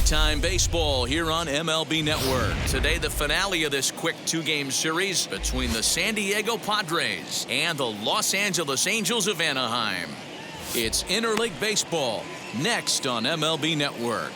Daytime baseball here on MLB Network. Today, the finale of this quick two-game series between the San Diego Padres and the Los Angeles Angels of Anaheim. It's interleague baseball next on MLB Network.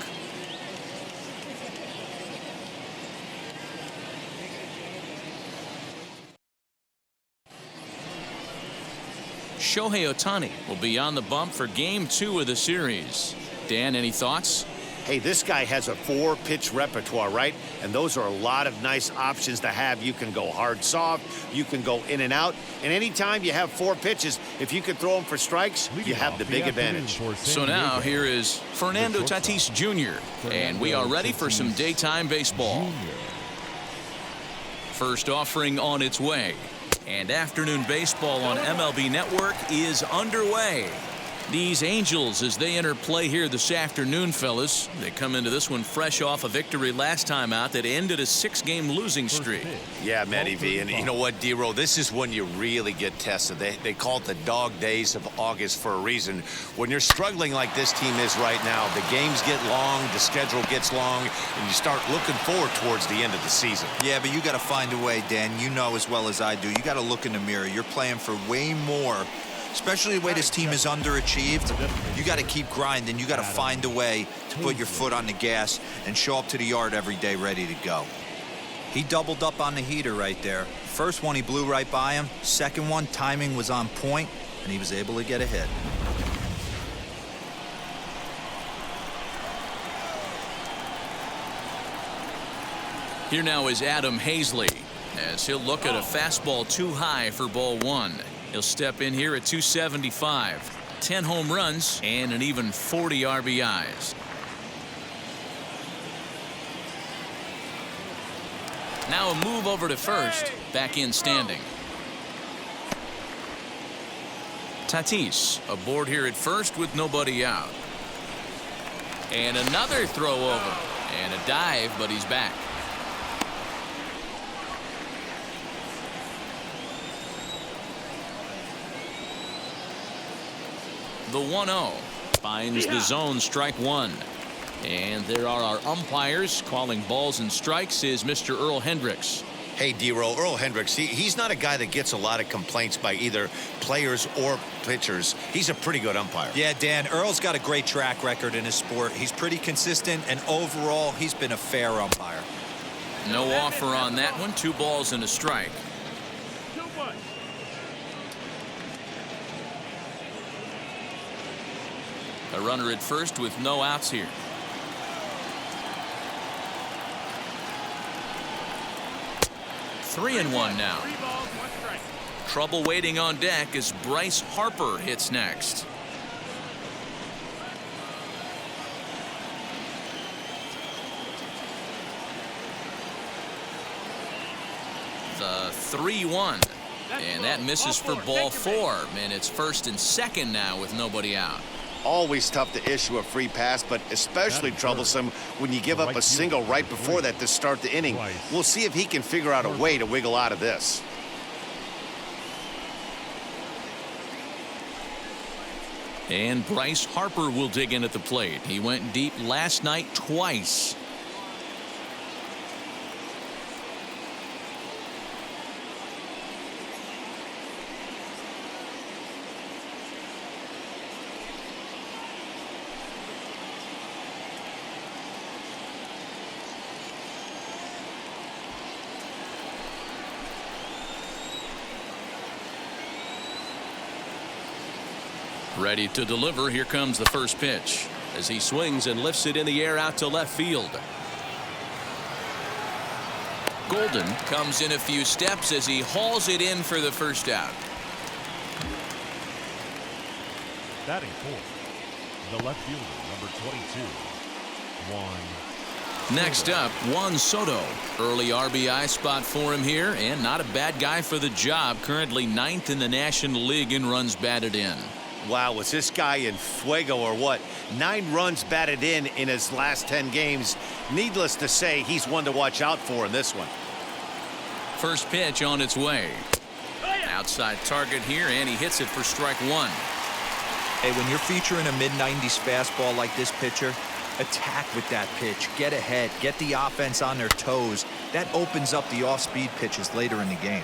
Shohei Ohtani will be on the bump for Game 2 of the series. Dan, any thoughts? Hey, this guy has a 4-pitch repertoire, right? And those are a lot of nice options to have. You can go hard, soft. You can go in and out. And anytime you have 4 pitches, if you can throw them for strikes, you have the big advantage. So now here is Fernando Tatis Jr. And we are ready for some daytime baseball. First offering on its way. And afternoon baseball on MLB Network is underway. These Angels, as they enter play here this afternoon, fellas, they come into this one fresh off a victory last time out that ended a 6-game losing streak. Yeah, Matty V. And you know what, D-Row, this is when you really get tested. They call it the dog days of August for a reason. When you're struggling like this team is right now, the games get long, the schedule gets long, and you start looking forward towards the end of the season. Yeah, but you got to find a way, Dan. You know as well as I do. You got to look in the mirror. You're playing for way more. Especially the way this team is underachieved, you got to keep grinding. You got to find a way to put your foot on the gas and show up to the yard every day ready to go. He doubled up on the heater right there. First one, he blew right by him. Second one, timing was on point, and he was able to get a hit. Here now is Adam Hazley, as he'll look at a fastball too high for ball 1. He'll step in here at 275, 10 home runs, and an even 40 RBIs. Now a move over to first, back in standing. Tatis aboard here at first with nobody out. And another throw over, and a dive, but he's back. The 1-0 finds the zone, strike 1. And there are our umpires calling balls and strikes is Mr. Earl Hendricks. Hey, D-Row, Earl Hendricks, he's not a guy that gets a lot of complaints by either players or pitchers. He's a pretty good umpire. Yeah, Dan, Earl's got a great track record in his sport. He's pretty consistent, and overall, he's been a fair umpire. No offer on that one. 2 balls and a strike. A runner at first with no outs here. Three and one now. Trouble waiting on deck as Bryce Harper hits next. The 3-1. And that misses for ball 4. And it's first and second now with nobody out. Always tough to issue a free pass, but especially troublesome when you give up a single right before that to start the inning. We'll see if he can figure out a way to wiggle out of this. And Bryce Harper will dig in at the plate. He went deep last night twice. Ready to deliver. Here comes the first pitch as he swings and lifts it in the air out to left field. Golden comes in a few steps as he hauls it in for the first out. Batting fourth, the left fielder, number 22, Juan. Next up, Juan Soto. Early RBI spot for him here, and not a bad guy for the job. Currently 9th in the National League in runs batted in. Wow, was this guy in fuego or what? 9 runs batted in his last 10 games. Needless to say, he's one to watch out for in this one. First pitch on its way. Outside target here, and he hits it for strike 1. Hey, when you're featuring a mid-90s fastball like this pitcher, attack with that pitch. Get ahead. Get the offense on their toes. That opens up the off-speed pitches later in the game.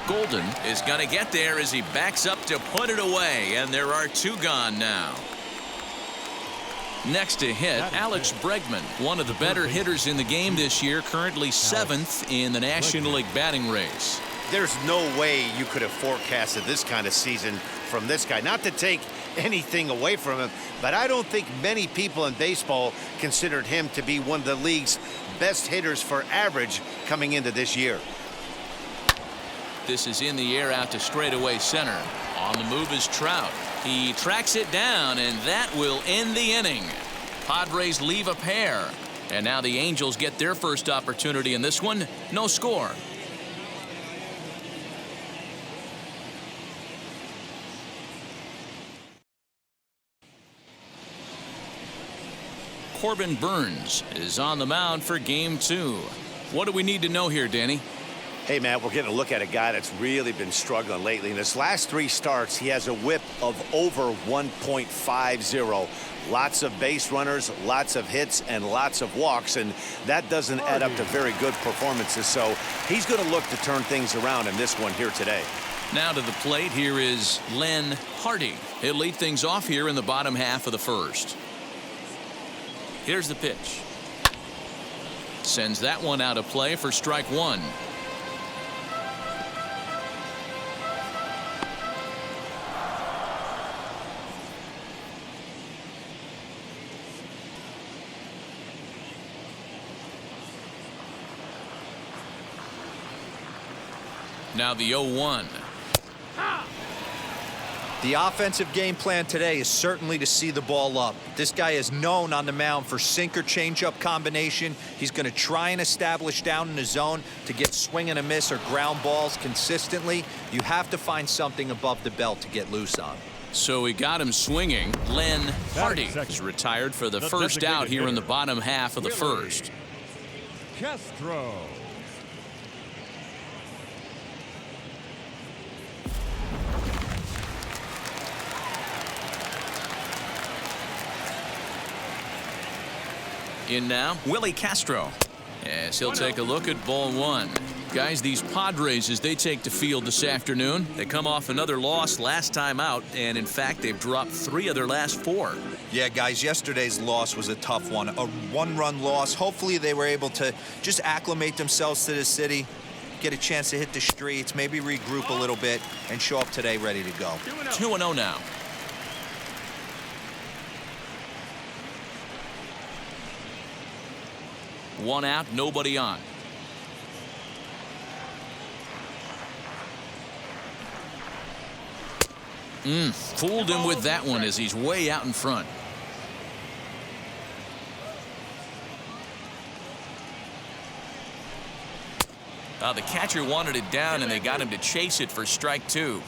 Golden is going to get there as he backs up to put it away, and there are 2 gone now. Next to hit, Alex Bregman, one of the better hitters in the game this year, currently 7th in the National League batting race. There's no way you could have forecasted this kind of season from this guy. Not to take anything away from him, but I don't think many people in baseball considered him to be one of the league's best hitters for average coming into this year. This is in the air out to straightaway center. On the move is Trout. He tracks it down, and that will end the inning. Padres leave a pair, and now the Angels get their first opportunity in this one. No score. Corbin Burns is on the mound for game 2. What do we need to know here, Danny? Hey, Matt, we're getting a look at a guy that's really been struggling lately. In his last 3 starts, he has a whip of over 1.50. Lots of base runners, lots of hits, and lots of walks, and that doesn't add up to very good performances. So he's going to look to turn things around in this one here today. Now to the plate, here is Len Hardy. He'll lead things off here in the bottom half of the first. Here's the pitch. Sends that one out of play for strike 1. Now the 0-1. The offensive game plan today is certainly to see the ball up. This guy is known on the mound for sinker changeup combination. He's going to try and establish down in the zone to get swing and a miss or ground balls consistently. You have to find something above the belt to get loose on. So we got him swinging. Len Hardy is retired for the first out here in the bottom half of the first. Castro. In now, Willie Castro. Yes, he'll take a look at ball 1. Guys, these Padres, as they take the field this afternoon, they come off another loss last time out, and in fact, they've dropped 3 of their last 4. Yeah, guys, yesterday's loss was a tough one. A 1-run loss. Hopefully they were able to just acclimate themselves to the city, get a chance to hit the streets, maybe regroup a little bit, and show up today ready to go. 2-0 now. One out, nobody on. Fooled him with that one as he's way out in front. The catcher wanted it down, and they got him to chase it for strike 2.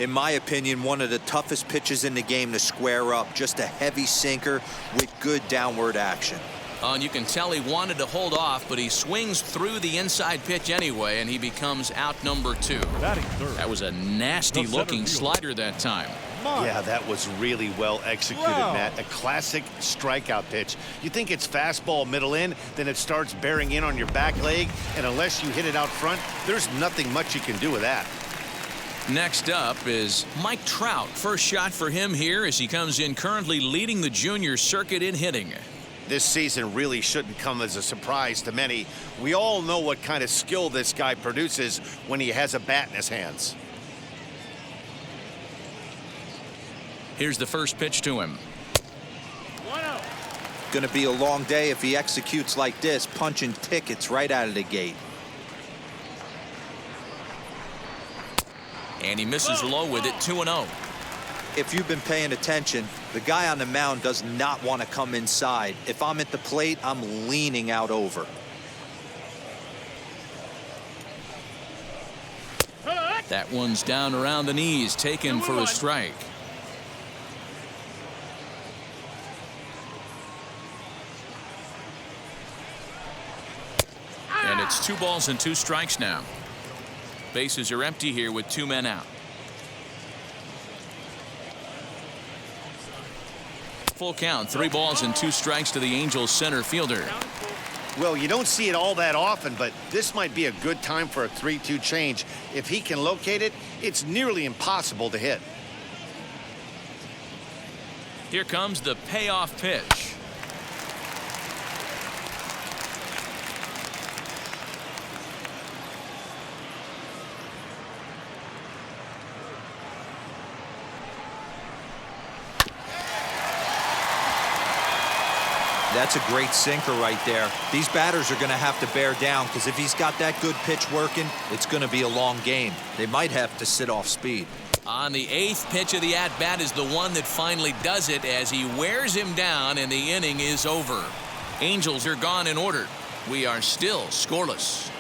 In my opinion, one of the toughest pitches in the game to square up. Just a heavy sinker with good downward action. And you can tell he wanted to hold off, but he swings through the inside pitch anyway, and he becomes out number 2. That was a nasty-looking slider that time. Yeah, that was really well executed, Matt. A classic strikeout pitch. You think it's fastball middle in, then it starts bearing in on your back leg, and unless you hit it out front, there's nothing much you can do with that. Next up is Mike Trout. First shot for him here as he comes in currently leading the junior circuit in hitting. This season really shouldn't come as a surprise to many. We all know what kind of skill this guy produces when he has a bat in his hands. Here's the first pitch to him. Going to be a long day if he executes like this, punching tickets right out of the gate. And he misses low with it, 2-0. If you've been paying attention, the guy on the mound does not want to come inside. If I'm at the plate, I'm leaning out over. That one's down around the knees, taken for a strike. And it's 2 balls and 2 strikes now. Bases are empty here with 2 men out. Full count, 3 balls and 2 strikes to the Angels center fielder. Well, you don't see it all that often, but this might be a good time for a 3-2 change. If he can locate it, it's nearly impossible to hit. Here comes the payoff pitch. That's a great sinker right there. These batters are going to have to bear down because if he's got that good pitch working, it's going to be a long game. They might have to sit off speed. On the 8th pitch of the at-bat is the one that finally does it as he wears him down and the inning is over. Angels are gone in order. We are still scoreless.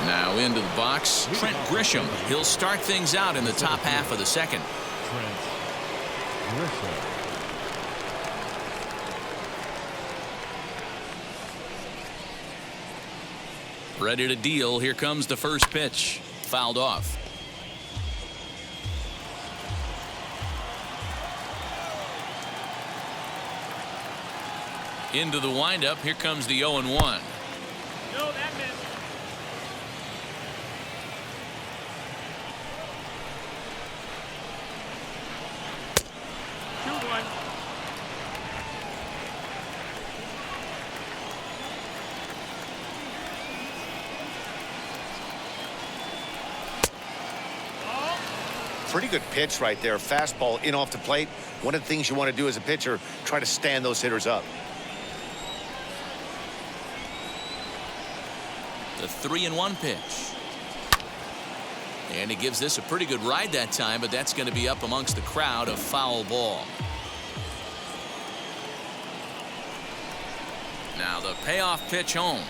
Now into the box, Trent Grisham. He'll start things out in the top half of the second. Trent Grisham. Ready to deal. Here comes the first pitch. Fouled off. Into the windup. Here comes the 0-1. Pretty good pitch right there. Fastball in off the plate. One of the things you want to do as a pitcher, try to stand those hitters up. The 3-1 pitch. And he gives this a pretty good ride that time, but that's going to be up amongst the crowd. A foul ball. Now the payoff pitch home.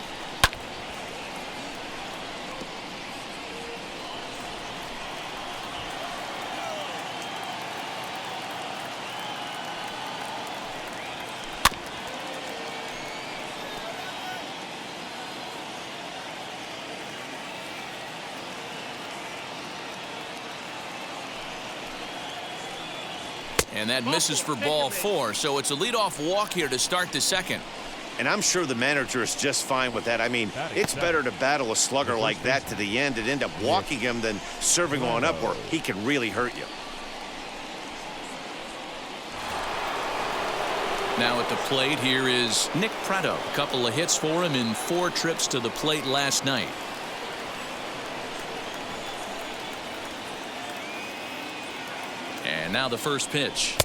And that misses for ball 4, so it's a leadoff walk here to start the second. And I'm sure the manager is just fine with that. I mean, it's better to battle a slugger like that to the end and end up walking him than serving on up where he can really hurt you. Now at the plate here is Nick Prado. A couple of hits for him in 4 trips to the plate last night. And now the first pitch.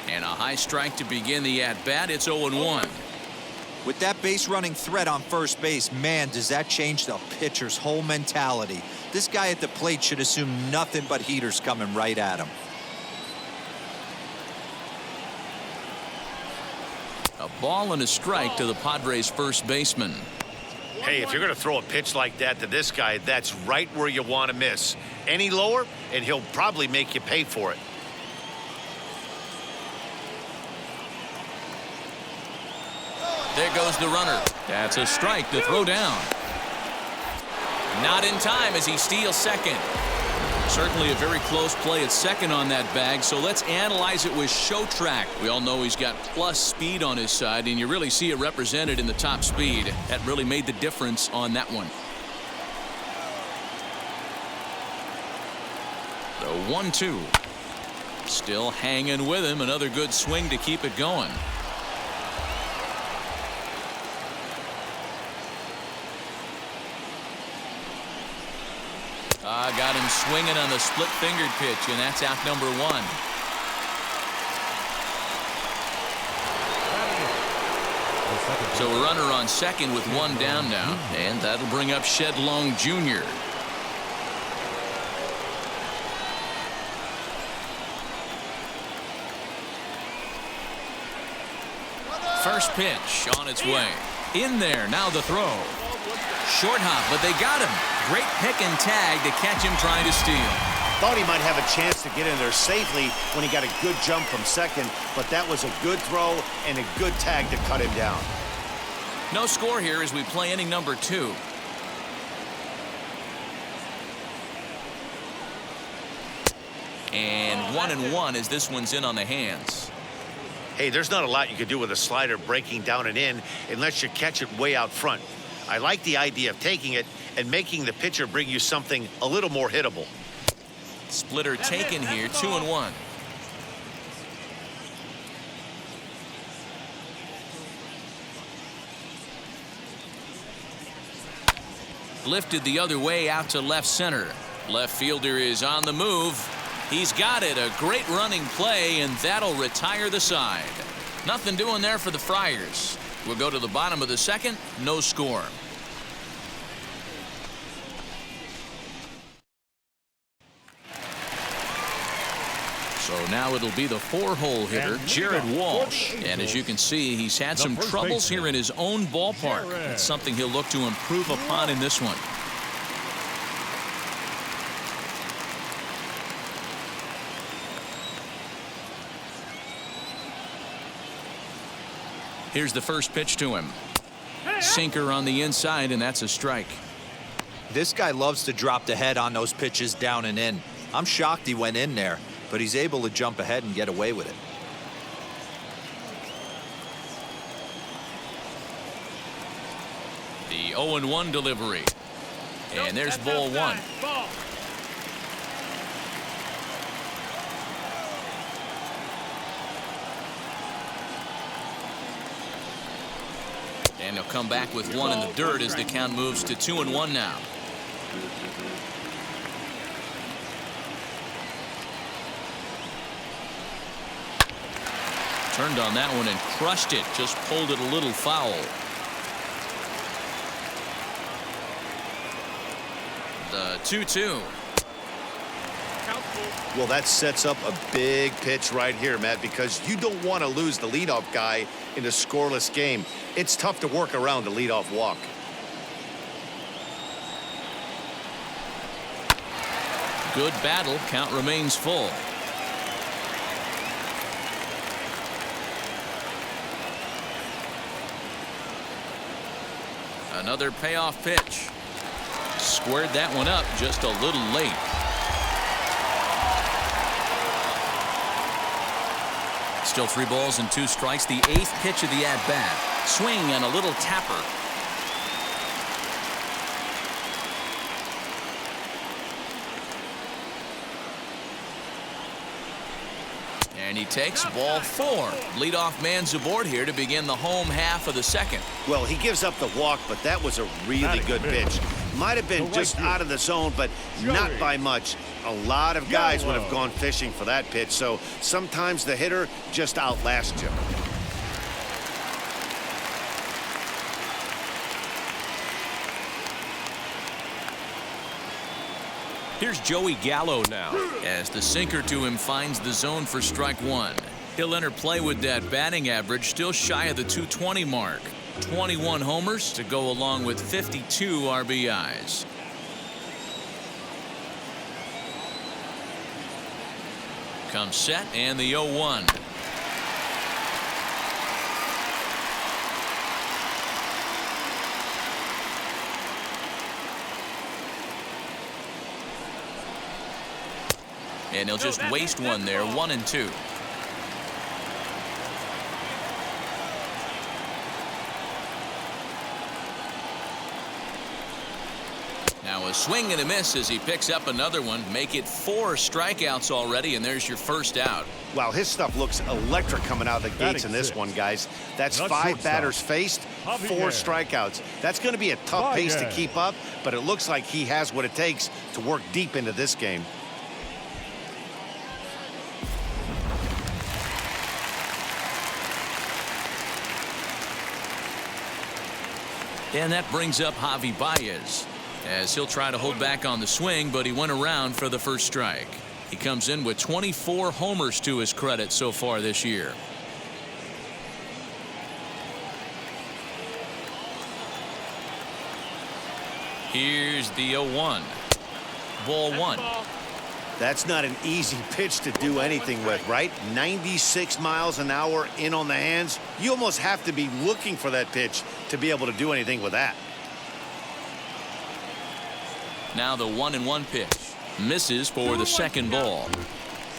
And a high strike to begin the at-bat. It's 0-1. With that base running threat on first base, man, does that change the pitcher's whole mentality. This guy at the plate should assume nothing but heaters coming right at him. A ball and a strike to the Padres first baseman. Hey, if you're going to throw a pitch like that to this guy, that's right where you want to miss. Any lower, and he'll probably make you pay for it. There goes the runner. That's a strike to throw down. Not in time as he steals second. Certainly a very close play at second on that bag, so let's analyze it with show track. We all know he's got plus speed on his side, and you really see it represented in the top speed. That really made the difference on that one. The 1-2. Still hanging with him. Another good swing to keep it going. Got him swinging on the split-fingered pitch, and that's out number 1. So a runner on second with 1 down now, and that'll bring up Shed Long Jr. First pitch on its way. In there, now the throw. Short hop, but they got him. Great pick and tag to catch him trying to steal. Thought he might have a chance to get in there safely when he got a good jump from second, but that was a good throw and a good tag to cut him down. No score here as we play inning number 2. And 1-1 as this one's in on the hands. Hey, there's not a lot you can do with a slider breaking down and in unless you catch it way out front. I like the idea of taking it and making the pitcher bring you something a little more hittable. Splitter taken here, 2-1. Lifted the other way out to left center. Left fielder is on the move. He's got it. A great running play, and that'll retire the side. Nothing doing there for the Friars. We'll go to the bottom of the second. No score. So now it'll be the 4-hole hitter, Jared Walsh. And as you can see, he's had some troubles here in his own ballpark. It's something he'll look to improve upon in this one. Here's the first pitch to him. Sinker on the inside, and that's a strike. This guy loves to drop the head on those pitches down and in. I'm shocked he went in there, but he's able to jump ahead and get away with it. The 0-1 delivery. And there's ball 1. And he'll come back with one in the dirt as the count moves to 2-1 now. Turned on that one and crushed it. Just pulled it a little foul. The 2-2. Well, that sets up a big pitch right here, Matt, because you don't want to lose the leadoff guy in a scoreless game. It's tough to work around a leadoff walk. Good battle. Count remains full. Another payoff pitch. Squared that one up just a little late. Still 3 balls and 2 strikes. The 8th pitch of the at-bat. Swing and a little tapper. And he takes ball 4. Leadoff man's aboard here to begin the home half of the second. Well, he gives up the walk, but that was a really good pitch. Might have been just out of the zone, but not by much. A lot of guys would have gone fishing for that pitch, so sometimes the hitter just outlasts you. Here's Joey Gallo now as the sinker to him finds the zone for strike 1. He'll enter play with that batting average still shy of the 220 mark. 21 homers to go along with 52 RBIs. Comes set and the 0-1. And he'll just waste one there. 1-2. Now a swing and a miss as he picks up another one. Make it 4 strikeouts already, and there's your first out. Wow, his stuff looks electric coming out of the gates in this one, guys. That's 5 batters faced, 4 strikeouts. That's going to be a tough pace to keep up, but it looks like he has what it takes to work deep into this game. And that brings up Javi Baez, as he'll try to hold back on the swing, but he went around for the first strike. He comes in with 24 homers to his credit so far this year. Here's the 0-1. Ball 1. That's not an easy pitch to do anything with, right? 96 miles an hour in on the hands. You almost have to be looking for that pitch to be able to do anything with that. Now the 1-1 pitch. Misses for the second ball.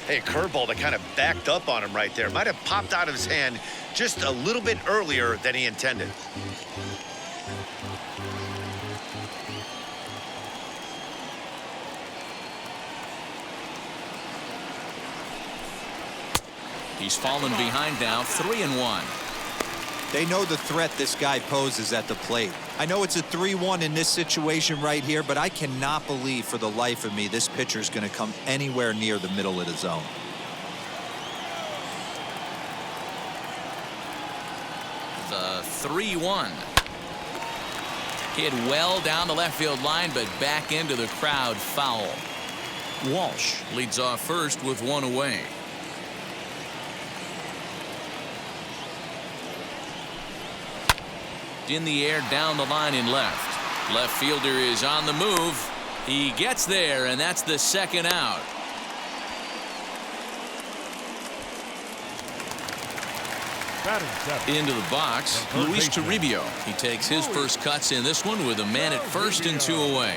Hey, curveball that kind of backed up on him right there. Might have popped out of his hand just a little bit earlier than he intended. He's fallen behind now, 3-1. They know the threat this guy poses at the plate. I know it's a 3-1 in this situation right here, but I cannot believe for the life of me this pitcher is going to come anywhere near the middle of the zone. The 3-1. Hit well down the left field line, but back into the crowd, foul. Walsh leads off first with one away. In the air, down the line in left. Left fielder is on the move. He gets there, and that's the second out. Into the box, Luis Toribio. He takes his first cuts in this one with a man at first and 2 away.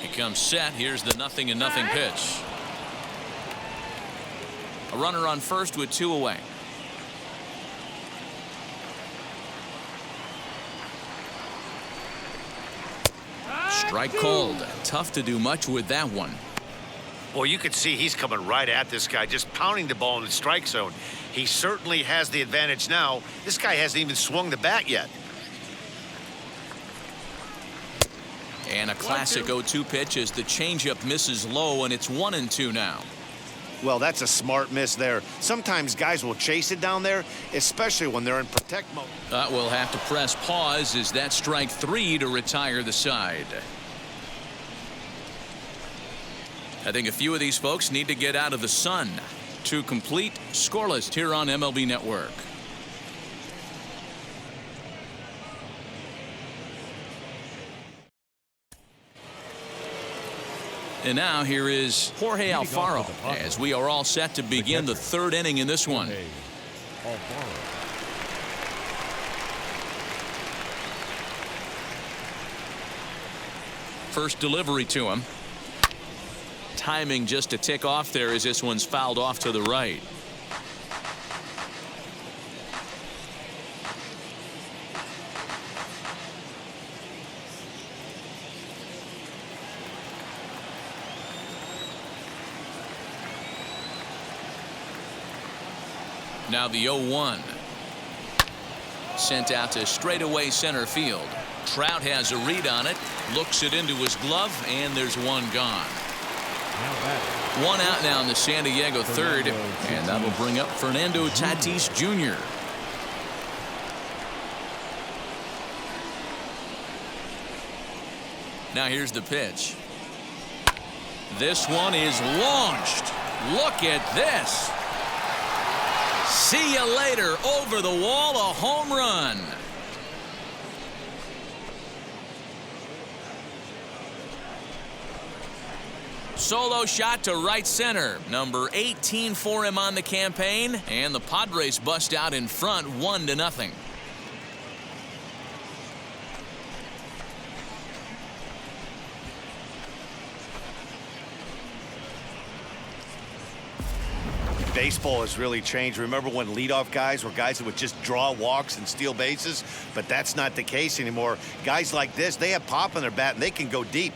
He comes set. Here's the 0-0 pitch. A runner on first with 2 away. Strike called. Tough to do much with that one. Well, you can see he's coming right at this guy, just pounding the ball in the strike zone. He certainly has the advantage now. This guy hasn't even swung the bat yet. And a classic 0-2 pitch as the changeup misses low, and it's 1-2 now. Well, that's a smart miss there. Sometimes guys will chase it down there, especially when they're in protect mode. We'll have to press pause as that strike 3 to retire the side. I think a few of these folks need to get out of the sun. To complete, scoreless here on MLB Network. And now here is Jorge Alfaro as we are all set to begin the third inning in this one. First delivery to him. Timing just a tick off there as this one's fouled off to the right. Now the 0-1. Sent out to straightaway center field. Trout has a read on it. Looks it into his glove, and there's one gone. One out now in the San Diego third, and that'll bring up Fernando Tatis Jr. Now here's the pitch. This one is launched. Look at this. See you later. Over the wall, a home run. Solo shot to right center. Number 18 for him on the campaign. And the Padres bust out in front 1-0. Baseball has really changed. Remember when leadoff guys were guys that would just draw walks and steal bases? But that's not the case anymore. Guys like this, they have pop in their bat and they can go deep.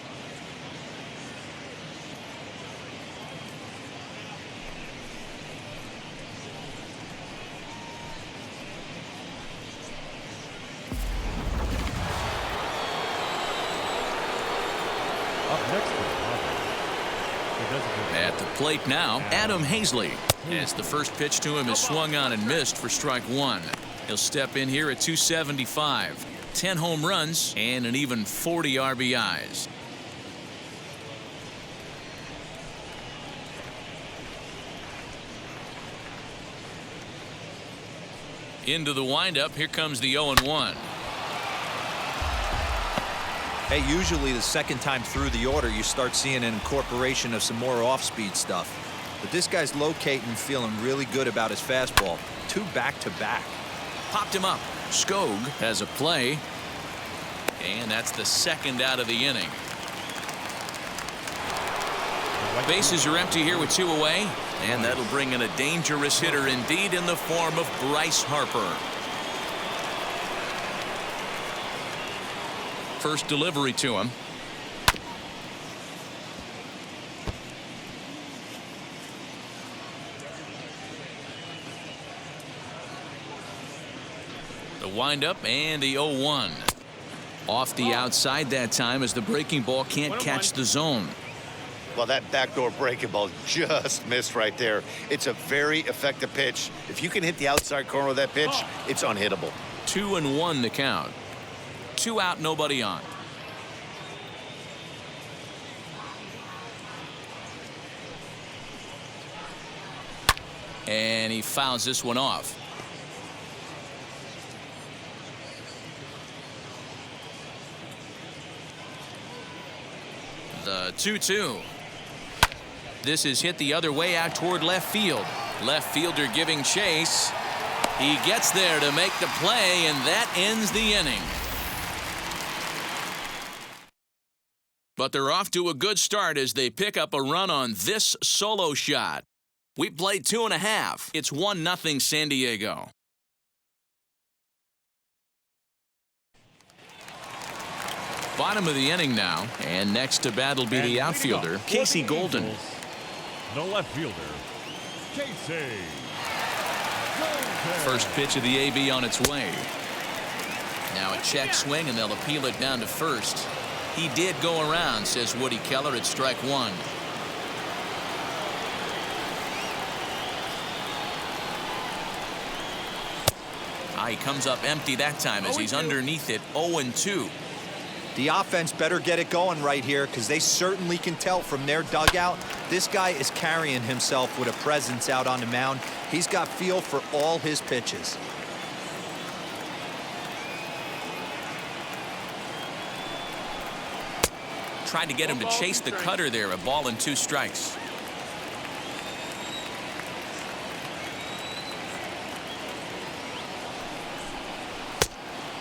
At the plate now, Adam Hazley. As the first pitch to him is swung on and missed for strike 1. He'll step in here at 275. 10 home runs and an even 40 RBIs. Into the windup. Here comes the 0-1. Hey, usually the second time through the order, you start seeing an incorporation of some more off-speed stuff. But this guy's locating and feeling really good about his fastball. 2 back-to-back. Popped him up. Skog has a play. And that's the second out of the inning. Bases are empty here with 2 away. And that'll bring in a dangerous hitter indeed in the form of Bryce Harper. First delivery to him. The windup and the 0-1. Off the outside that time as the breaking ball can't catch the zone. Well, that backdoor breaking ball just missed right there. It's a very effective pitch. If you can hit the outside corner of that pitch, it's unhittable. 2-1 the count. 2 out, nobody on. And he fouls this one off. The 2-2. This is hit the other way out toward left field. Left fielder giving chase. He gets there to make the play, and that ends the inning. But they're off to a good start as they pick up a run on this solo shot. We played 2.5. It's 1-0 San Diego. Bottom of the inning now, and next to bat will be the outfielder, Casey Golden. The left fielder, Casey Golden. First pitch of the AB on its way. Now a check swing, and they'll appeal it down to first. He did go around, says Woody Keller, at strike 1. He comes up empty that time as he's underneath it. 0-2. The offense better get it going right here because they certainly can tell from their dugout this guy is carrying himself with a presence out on the mound. He's got feel for all his pitches. Tried to get him to chase the cutter there. A ball and 2 strikes.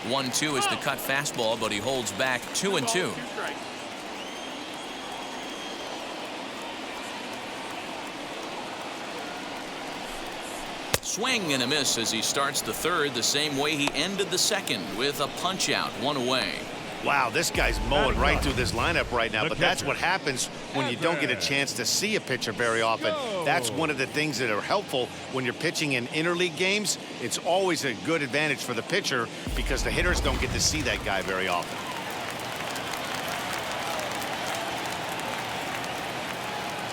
One-two is the cut fastball, but he holds back. 2-2. Swing and a miss as he starts the third the same way he ended the second with a punch out. 1 away. Wow, this guy's mowing right through this lineup right now, but that's what happens when you don't get a chance to see a pitcher very often. That's one of the things that are helpful when you're pitching in interleague games. It's always a good advantage for the pitcher because the hitters don't get to see that guy very often.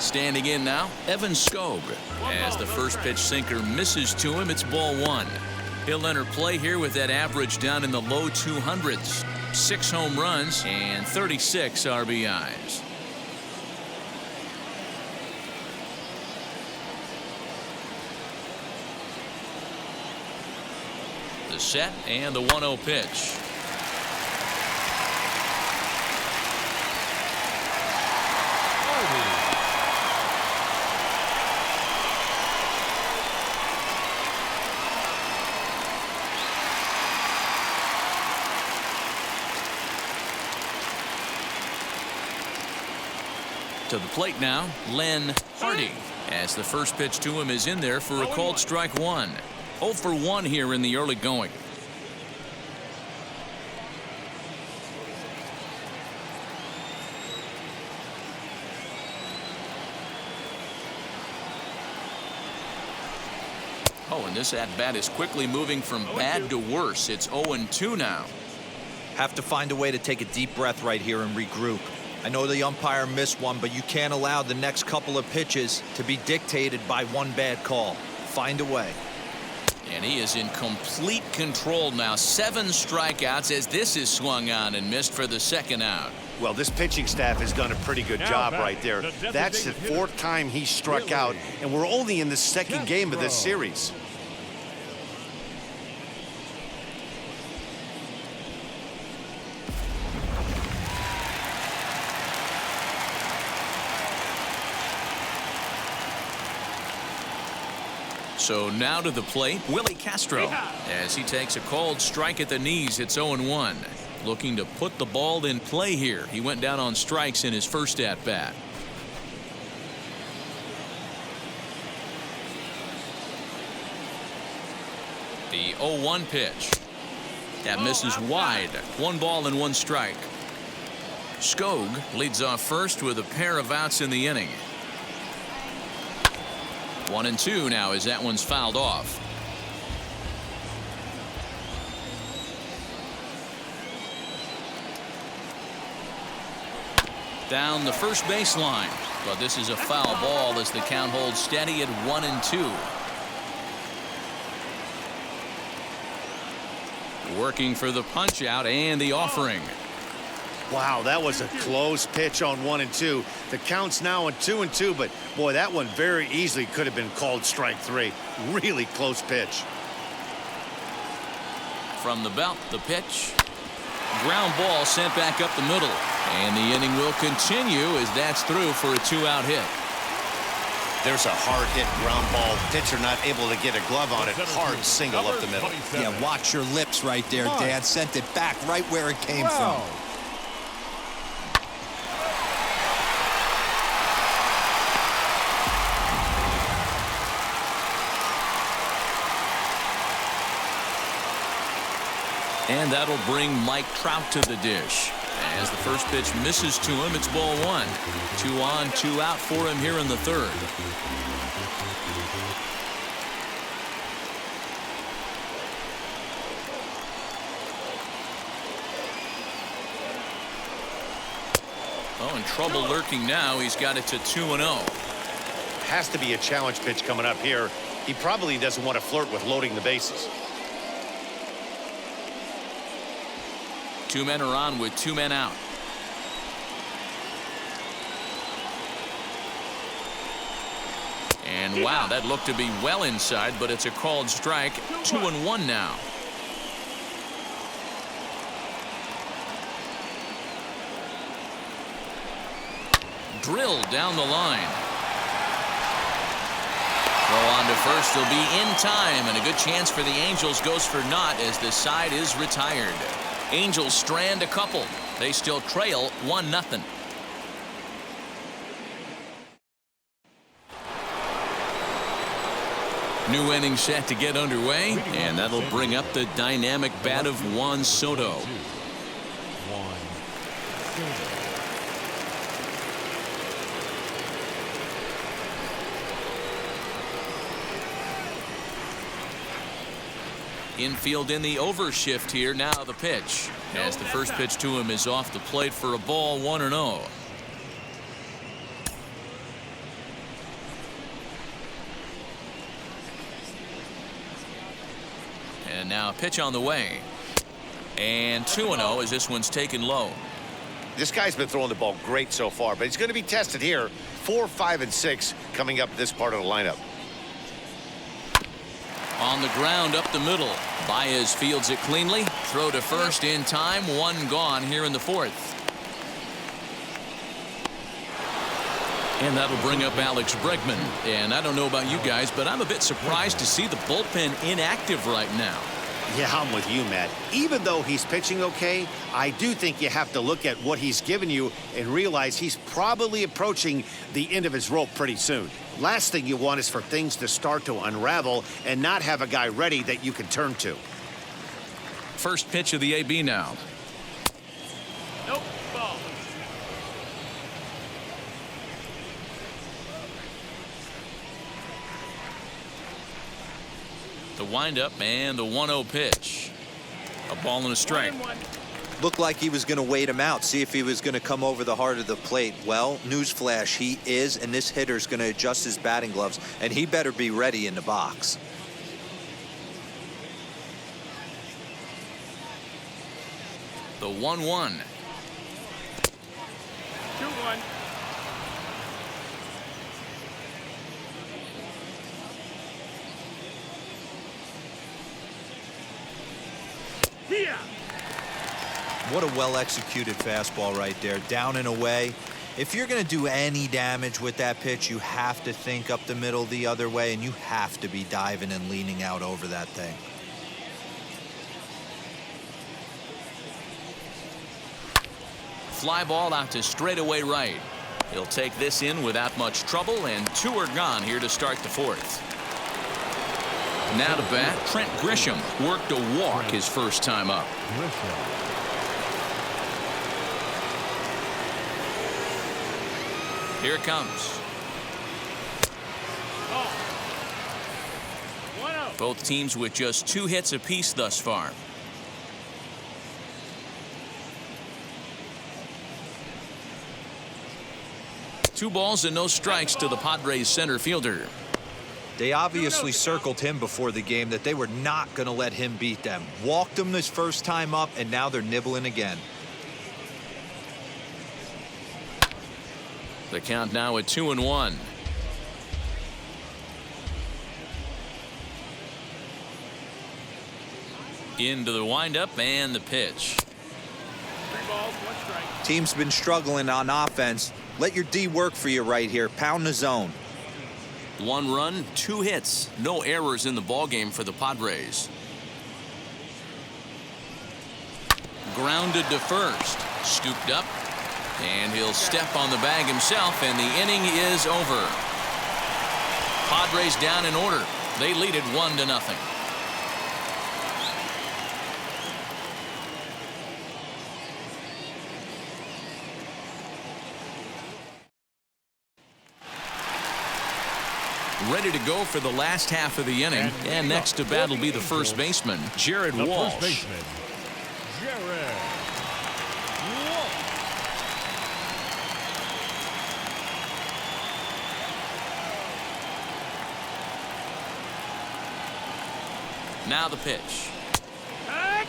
Standing in now, Evan Skog. As the first pitch sinker misses to him, it's ball 1. He'll enter play here with that average down in the low 200s. 6 home runs and 36 RBIs. The set and the 1-0 pitch. To the plate now, Len Hardy, as the first pitch to him is in there for a called strike 1. 0 for 1 here in the early going. Oh, and this at-bat is quickly moving from bad to worse. It's 0-2 now. Have to find a way to take a deep breath right here and regroup. I know the umpire missed one, but you can't allow the next couple of pitches to be dictated by one bad call. Find a way. And he is in complete control now. 7 strikeouts as this is swung on and missed for the second out. Well, this pitching staff has done a pretty good job right there. That's the 4th time he struck out, and we're only in the 2nd game of this series. So now to the plate, Willie Castro, as he takes a called strike at the knees. It's 0-1. Looking to put the ball in play here. He went down on strikes in his first at bat. The 0-1 pitch. That misses wide. 1 ball and 1 strike. Skog leads off first with a pair of outs in the inning. 1-2 now as that one's fouled off. Down the first baseline, but this is a foul ball as the count holds steady at 1-2. Working for the punch out and the offering. Wow, that was a close pitch on 1-2. The count's now on 2-2, but boy, that one very easily could have been called strike 3. Really close pitch. From the belt, the pitch. Ground ball sent back up the middle. And the inning will continue as that's through for a 2-out hit. There's a hard hit ground ball. Pitcher not able to get a glove on it. Hard single up the middle. Yeah, watch your lips right there, Dan. Sent it back right where it came from. And that'll bring Mike Trout to the dish. As the first pitch misses to him, it's ball 1. 2 on, 2 out for him here in the third. Oh, and trouble lurking now. He's got it to 2-0. Has to be a challenge pitch coming up here. He probably doesn't want to flirt with loading the bases. 2 men are on with 2 men out. And wow, that looked to be well inside, but it's a called strike. 2-1 now. Drilled down the line. Throw on to first. He'll be in time, and a good chance for the Angels goes for naught as the side is retired. Angels strand a couple. They still trail 1-0. New inning set to get underway, and that'll bring up the dynamic bat of Juan Soto. Infield in the overshift here. Now the pitch. As the first pitch to him is off the plate for a ball, 1-0. And now a pitch on the way. And 2-0 as this one's taken low. This guy's been throwing the ball great so far, but he's going to be tested here. 4, 5, and 6 coming up this part of the lineup. On the ground up the middle. Baez fields it cleanly. Throw to first in time. 1 gone here in the 4th. And that'll bring up Alex Bregman. And I don't know about you guys, but I'm a bit surprised to see the bullpen inactive right now. Yeah, I'm with you, Matt. Even though he's pitching okay, I do think you have to look at what he's given you and realize he's probably approaching the end of his rope pretty soon. Last thing you want is for things to start to unravel and not have a guy ready that you can turn to. First pitch of the AB now. Nope, ball. The windup and the 1-0 pitch. A ball and a strike. Looked like he was going to wait him out, see if he was going to come over the heart of the plate. Well, newsflash, he is, and this hitter's going to adjust his batting gloves, and he better be ready in the box. The 1-1. 2-1. What a well-executed fastball right there. Down and away. If you're going to do any damage with that pitch, you have to think up the middle the other way, and you have to be diving and leaning out over that thing. Fly ball out to straightaway right. He'll take this in without much trouble, and 2 are gone here to start the 4th. Now to bat, Trent Grisham worked a walk his first time up. Here it comes. Both teams with just 2 hits apiece thus far. Two balls and no strikes to the Padres center fielder. They obviously circled him before the game that they were not going to let him beat them. Walked him this first time up, and now they're nibbling again. The count now at 2-1. Into the windup and the pitch. 3 balls, 1 strike. Team's been struggling on offense. Let your D work for you right here. Pound the zone. 1 run, 2 hits. No errors in the ballgame for the Padres. Grounded to first. Scooped up. And he'll step on the bag himself, and the inning is over. Padres down in order. They lead it 1-0. Ready to go for the last half of the inning. And next to bat will be the first baseman, Jared Walsh. First baseman, Jared Walsh. Now the pitch. A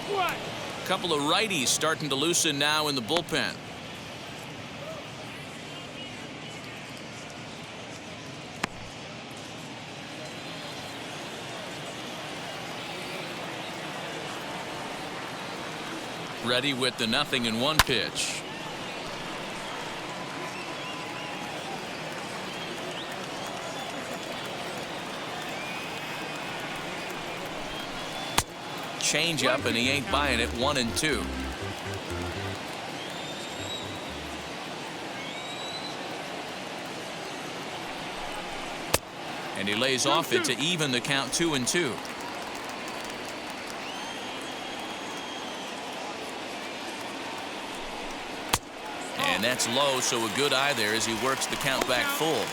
couple of righties starting to loosen now in the bullpen. Ready with the 0-1 pitch. Change up, and he ain't buying it. 1-2. And he lays off it to even the count. 2-2. And that's low, so a good eye there as he works the count back full.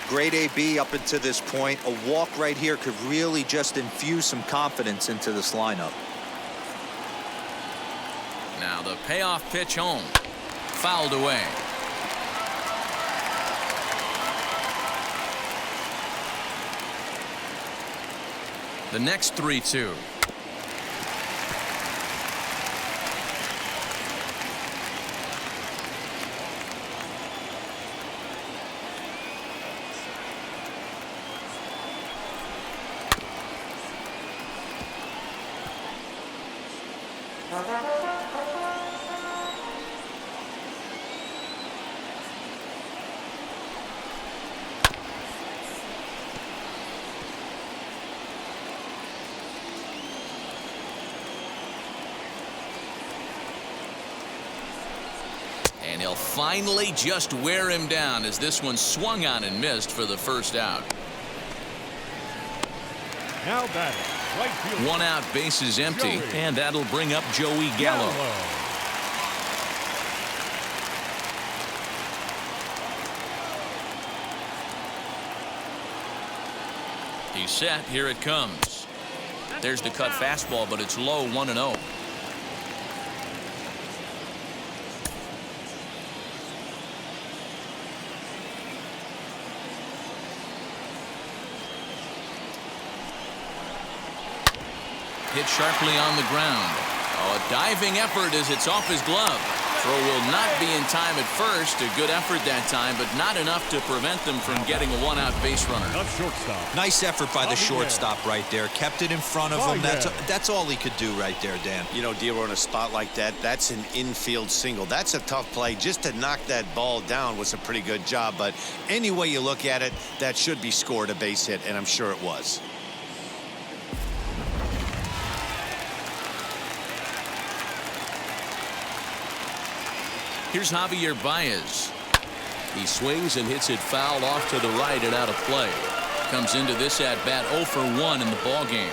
Great AB up until this point. A walk right here could really just infuse some confidence into this lineup. Now the payoff pitch home. Fouled away. The next 3-2. And he'll finally just wear him down as this one swung on and missed for the first out. Now batting, right field. 1 out, bases empty, and that'll bring up Joey Gallo. He's set. Here it comes. There's the cut fastball, but it's low. 1-0. Hit sharply on the ground. Oh, a diving effort as it's off his glove. Throw will not be in time at first. A good effort that time, but not enough to prevent them from getting a one-out base runner. Shortstop. Nice effort by the shortstop right there. Kept it in front of him. That's all he could do right there, Dan. You know, Dero, in a spot like that, that's an infield single. That's a tough play. Just to knock that ball down was a pretty good job. But any way you look at it, that should be scored a base hit, and I'm sure it was. Here's Javier Baez. He swings and hits it foul off to the right and out of play. Comes into this at bat 0 for 1 in the ball game.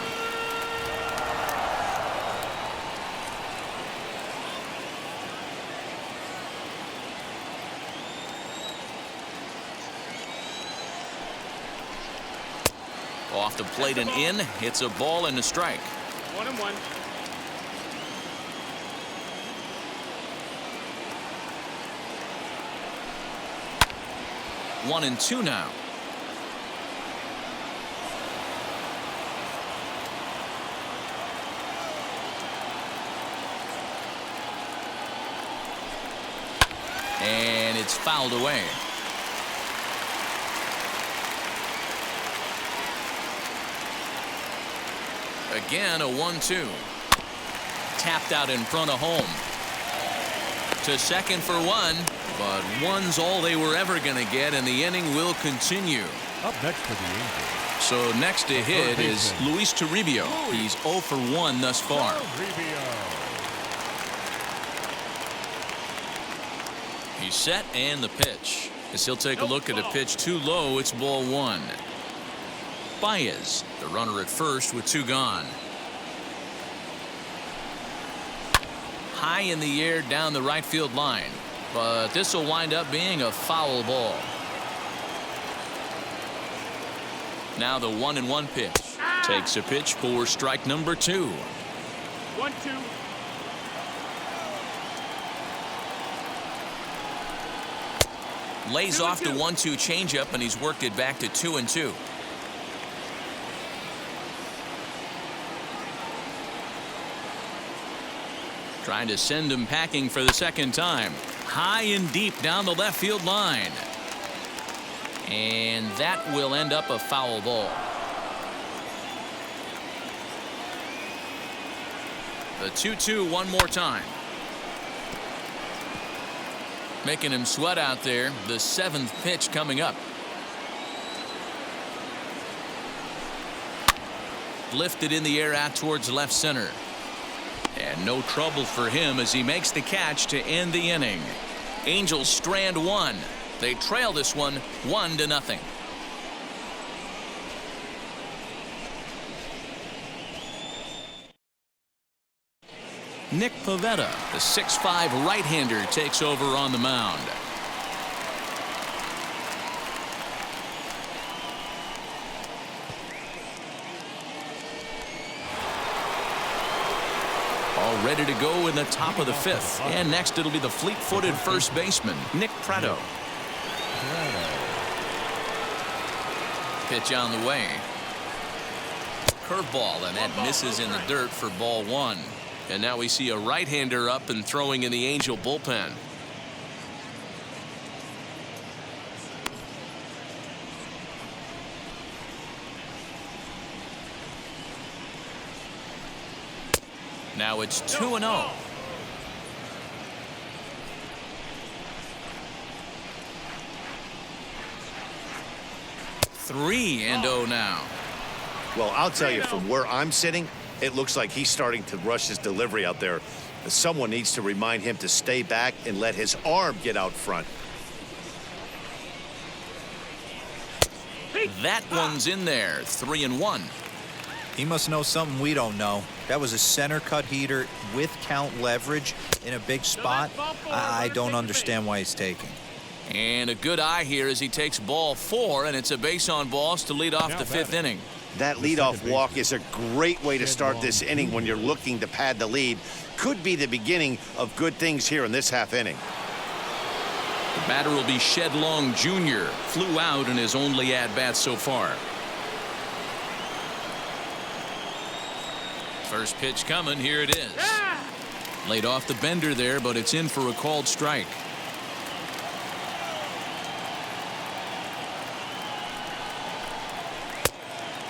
Off the plate and in. Hits a ball and a strike. 1-1. One and two now. And it's fouled away. Again, a 1-2. Tapped out in front of home. To second for one, but one's all they were ever going to get, and the inning will continue. Up next for the Angels. So next to hit is Luis Toribio. He's 0 for 1 thus far. He's set and the pitch. As he'll take a look at a pitch too low, it's ball 1. Baez, the runner at first with 2 gone. High in the air down the right field line, but this will wind up being a foul ball. Now the 1-1 pitch. Takes a pitch for strike number 2. 1-2. Lays off the 1-2 changeup, and he's worked it back to 2-2. Trying to send him packing for the second time. High and deep down the left field line. And that will end up a foul ball. The 2-2 one more time. Making him sweat out there. The 7th pitch coming up. Lifted in the air out towards left center. And no trouble for him as he makes the catch to end the inning. Angels strand 1. They trail this one 1-0. Nick Pivetta, the 6'5" right-hander, takes over on the mound. All ready to go in the top of the 5th. And next it'll be the fleet-footed first baseman, Nick Prado. Pitch on the way. Curveball, and that misses in the dirt for ball 1. And now we see a right-hander up and throwing in the Angel bullpen. Now it's 2-0. Three and 0 now. Well, I'll tell you, from where I'm sitting, it looks like he's starting to rush his delivery out there. Someone needs to remind him to stay back and let his arm get out front. That one's in there. 3-1. He must know something we don't know. That was a center cut heater with count leverage in a big spot. I don't understand why he's taking. And a good eye here as he takes ball 4, and it's a base on balls to lead off the 5th inning. That leadoff walk is a great way to start this inning when you're looking to pad the lead. Could be the beginning of good things here in this half inning. The batter will be Shed Long Jr. Flew out in his only at-bat so far. First pitch coming. Here it is. Laid off the bender there, but it's in for a called strike.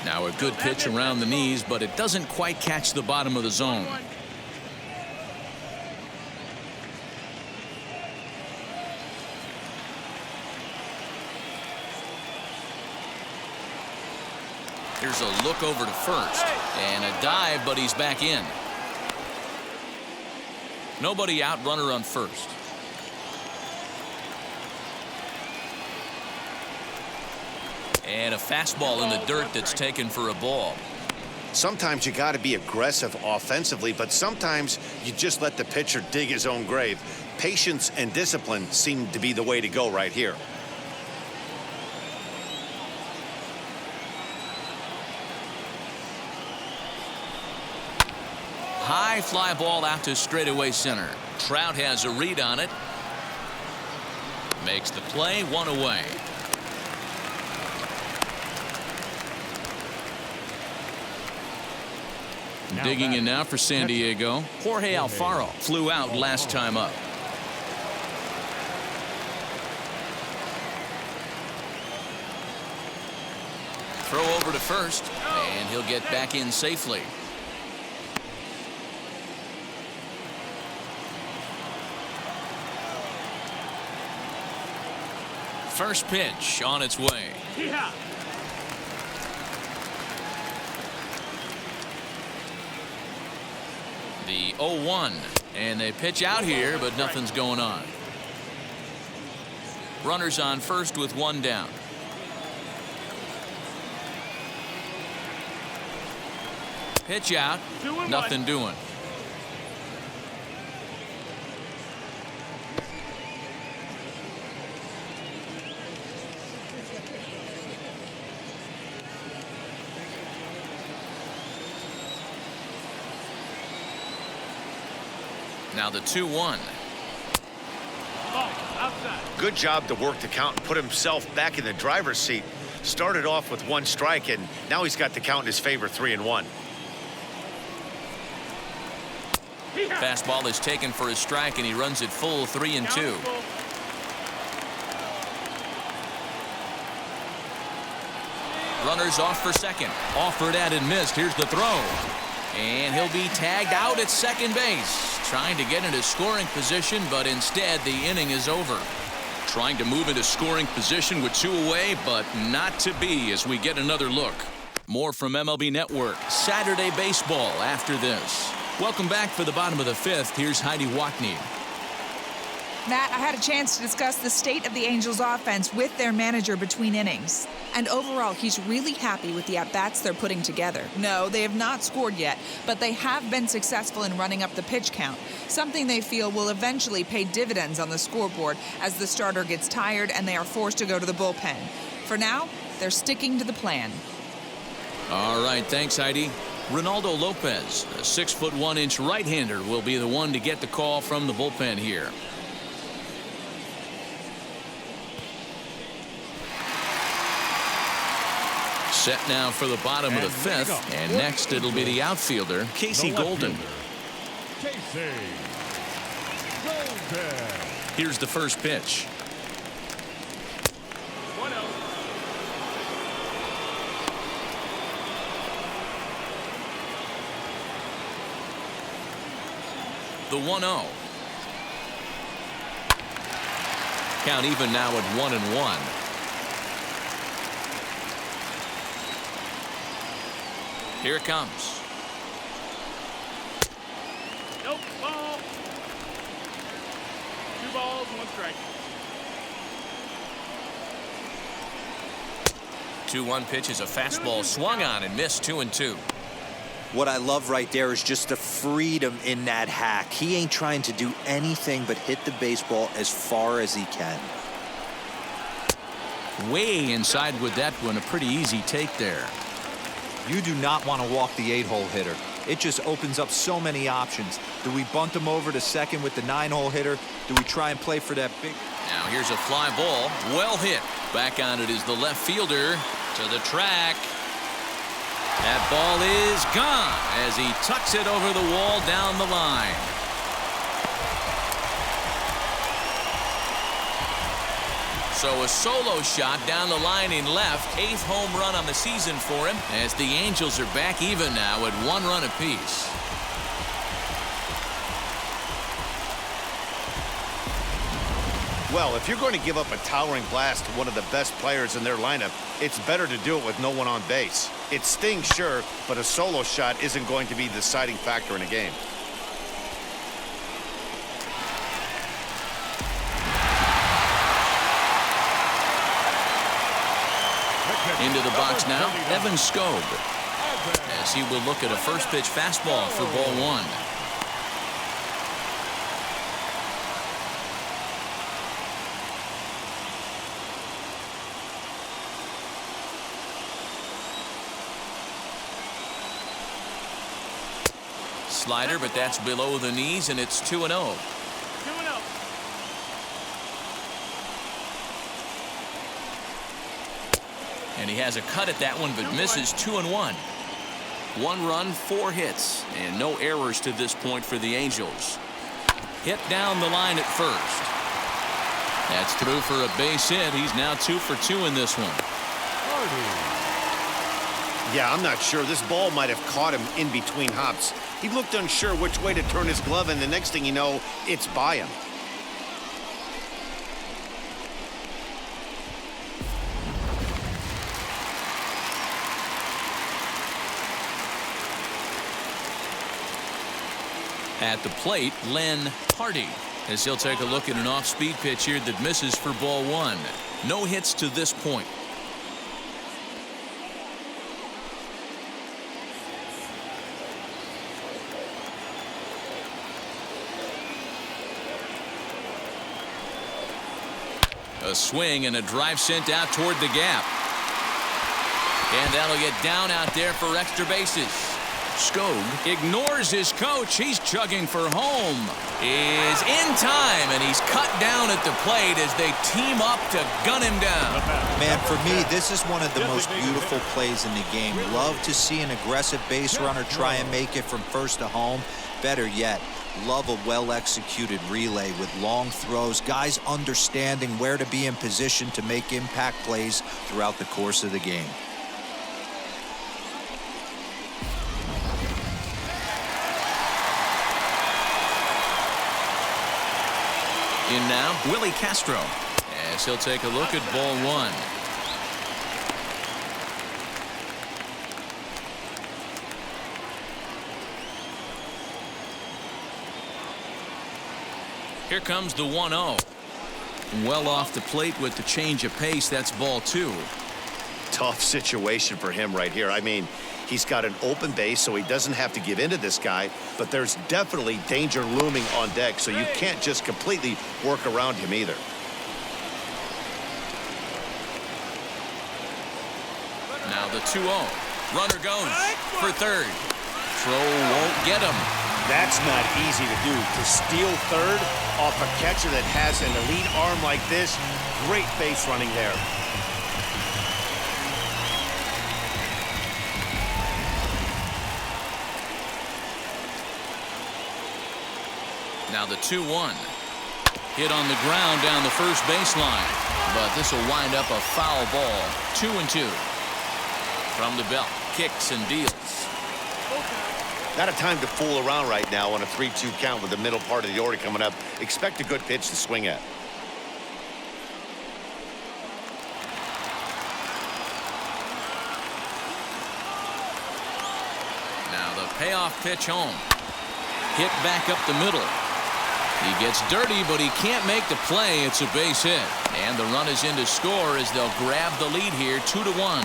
Now a good pitch around the knees, but it doesn't quite catch the bottom of the zone. Here's a look over to first and a dive, but he's back in. Nobody out, runner on first. And a fastball in the dirt that's taken for a ball. Sometimes you got to be aggressive offensively, but sometimes you just let the pitcher dig his own grave. Patience and discipline seem to be the way to go right here. High fly ball out to straightaway center. Trout has a read on it. Makes the play, one away. Digging in now for San Diego. Jorge Alfaro flew out last time up. Throw over to first, and he'll get back in safely. First pitch on its way. Yeah. The 0-1, and they pitch out here, but nothing's going on. Runners on first with one down. Pitch out, nothing doing. Now the 2-1. Good job to work the count and put himself back in the driver's seat. Started off with one strike, and now he's got the count in his favor, 3-1. Fastball is taken for a strike, and he runs it full, 3-2. Runners off for second. Offered at and missed. Here's the throw. And he'll be tagged out at second base. Trying to get into scoring position, but instead the inning is over. Trying to move into scoring position with two away, but not to be as we get another look. More from MLB Network. Saturday baseball after this. Welcome back for the bottom of the fifth. Here's Heidi Watney. Matt, I had a chance to discuss the state of the Angels offense with their manager between innings. And overall, he's really happy with the at-bats they're putting together. No, they have not scored yet, but they have been successful in running up the pitch count, something they feel will eventually pay dividends on the scoreboard as the starter gets tired and they are forced to go to the bullpen. For now, they're sticking to the plan. All right, thanks, Heidi. Ronaldo Lopez, a 6'1" right-hander, will be the one to get the call from the bullpen here. Set now for the bottom of the fifth, and next it'll be the outfielder, Casey Golden. Here's the first pitch. 1-0. The 1-0. Count even now at 1-1. Here it comes. Nope, ball. 2 balls, 1 strike. 2-1 pitch is a fastball swung on and missed, 2-2. What I love right there is just the freedom in that hack. He ain't trying to do anything but hit the baseball as far as he can. Way inside with that one, a pretty easy take there. You do not want to walk the 8-hole hitter. It just opens up so many options. Do we bunt him over to second with the 9-hole hitter? Do we try and play for that big? Now here's a fly ball, well hit. Back on it is the left fielder to the track. That ball is gone as he tucks it over the wall down the line. So a solo shot down the line in left. 8th home run on the season for him, as the Angels are back even now at 1 run apiece. Well, if you're going to give up a towering blast to one of the best players in their lineup, it's better to do it with no one on base. It stings, sure, but a solo shot isn't going to be the deciding factor in a game. Into the box now, Evan Scobe, as he will look at a first pitch fastball for ball 1. Slider, but that's below the knees, and it's 2-0. 2-0. And he has a cut at that one, but misses. 2-1. 1 run, 4 hits, and no errors to this point for the Angels. Hit down the line at first. That's through for a base hit. He's now 2 for 2 in this one. Yeah, I'm not sure. This ball might have caught him in between hops. He looked unsure which way to turn his glove, and the next thing you know, it's by him. At the plate, Len Hardy, as he'll take a look at an off-speed pitch here that misses for ball 1. No hits to this point. A swing and a drive sent out toward the gap. And that'll get down out there for extra bases. Scobe ignores his coach. He's chugging for home. Is in time, and he's cut down at the plate as they team up to gun him down. Man, for me, this is one of the most beautiful plays in the game. Love to see an aggressive base runner try and make it from first to home. Better yet, love a well-executed relay with long throws, guys understanding where to be in position to make impact plays throughout the course of the game. In now, Willie Castro, as he'll take a look at ball 1. Here comes the 1-0. Well off the plate with the change of pace. That's ball 2. Tough situation for him right here. I mean, he's got an open base, so he doesn't have to give in to this guy, but there's definitely danger looming on deck, so you can't just completely work around him either. Now the 2-0. Runner goes for third. Throw won't get him. That's not easy to do. To steal third off a catcher that has an elite arm like this, great base running there. Now the 2-1. Hit on the ground down the first baseline. But this will wind up a foul ball. 2-2. From the belt. Kicks and deals. Not a time to fool around right now on a 3-2 count with the middle part of the order coming up. Expect a good pitch to swing at. Now the payoff pitch home. Hit back up the middle. He gets dirty, but he can't make the play. It's a base hit. And the run is in to score as they'll grab the lead here 2-1.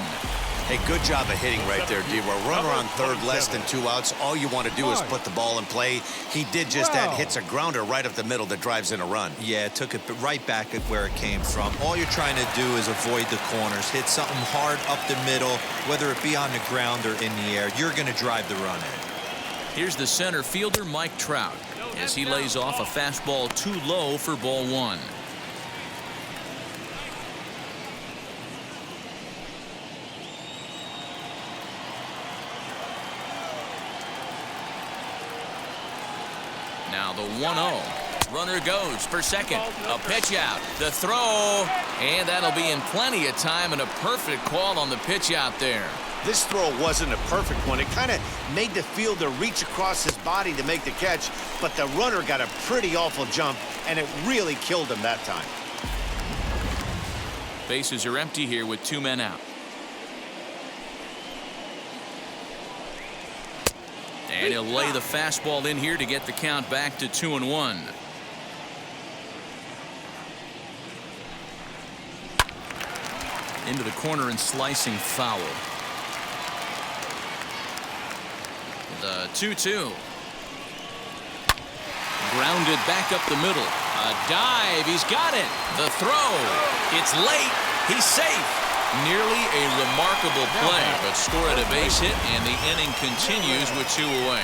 Hey, good job of hitting right there, D-Row. Runner on third, less than 2 outs. All you want to do is put the ball in play. He did just that. Hits a grounder right up the middle that drives in a run. Yeah, it took it right back at where it came from. All you're trying to do is avoid the corners. Hit something hard up the middle, whether it be on the ground or in the air. You're going to drive the run in. Here's the center fielder, Mike Trout, as he lays off a fastball too low for ball 1. Now the 1-0. Runner goes for second. A pitch out. The throw. And that'll be in plenty of time, and a perfect call on the pitch out there. This throw wasn't a perfect one. It kind of made the fielder reach across his body to make the catch, but the runner got a pretty awful jump, and it really killed him that time. Bases are empty here with 2 men out. And he'll lay the fastball in here to get the count back to 2-1. Into the corner and slicing foul. The 2-2. Grounded back up the middle. A dive. He's got it. The throw. It's late. He's safe. Nearly a remarkable play, but scored a base hit, and the inning continues with 2 away.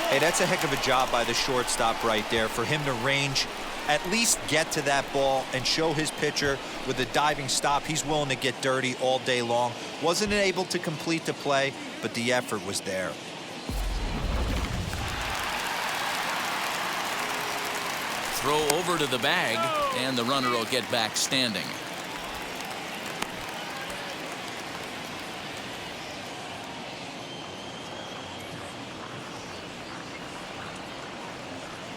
Hey, that's a heck of a job by the shortstop right there for him to range, at least get to that ball and show his pitcher with a diving stop. He's willing to get dirty all day long. Wasn't able to complete the play, but the effort was there. Throw over to the bag, and the runner will get back standing.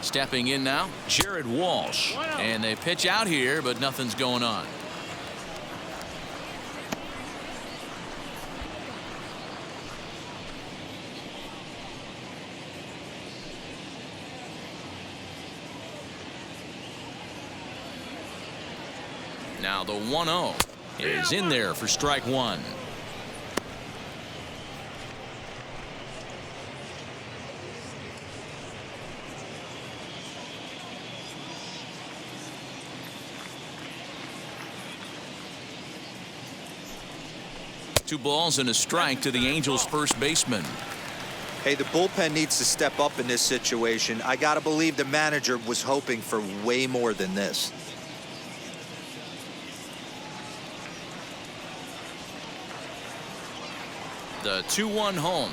Stepping in now, Jared Walsh. And they pitch out here, but nothing's going on. Now the 1-0 is in there for strike 1. Two balls and a strike to the Angels' first baseman. Hey, the bullpen needs to step up in this situation. I got to believe the manager was hoping for way more than this. The 2-1 home.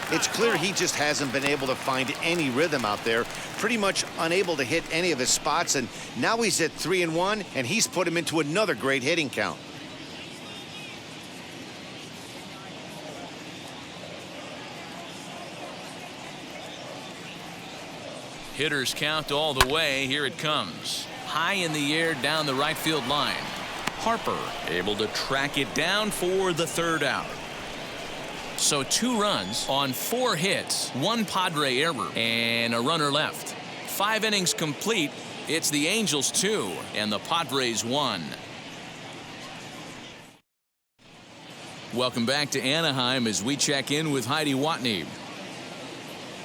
It's clear he just hasn't been able to find any rhythm out there. Pretty much unable to hit any of his spots, and now he's at 3-1, and he's put him into another great hitting count. Hitters count all the way. Here it comes. High in the air down the right field line. Harper able to track it down for the third out. So 2 runs on 4 hits, 1 Padre error, and a runner left. 5 innings complete. It's the Angels 2 and the Padres 1. Welcome back to Anaheim as we check in with Heidi Watney.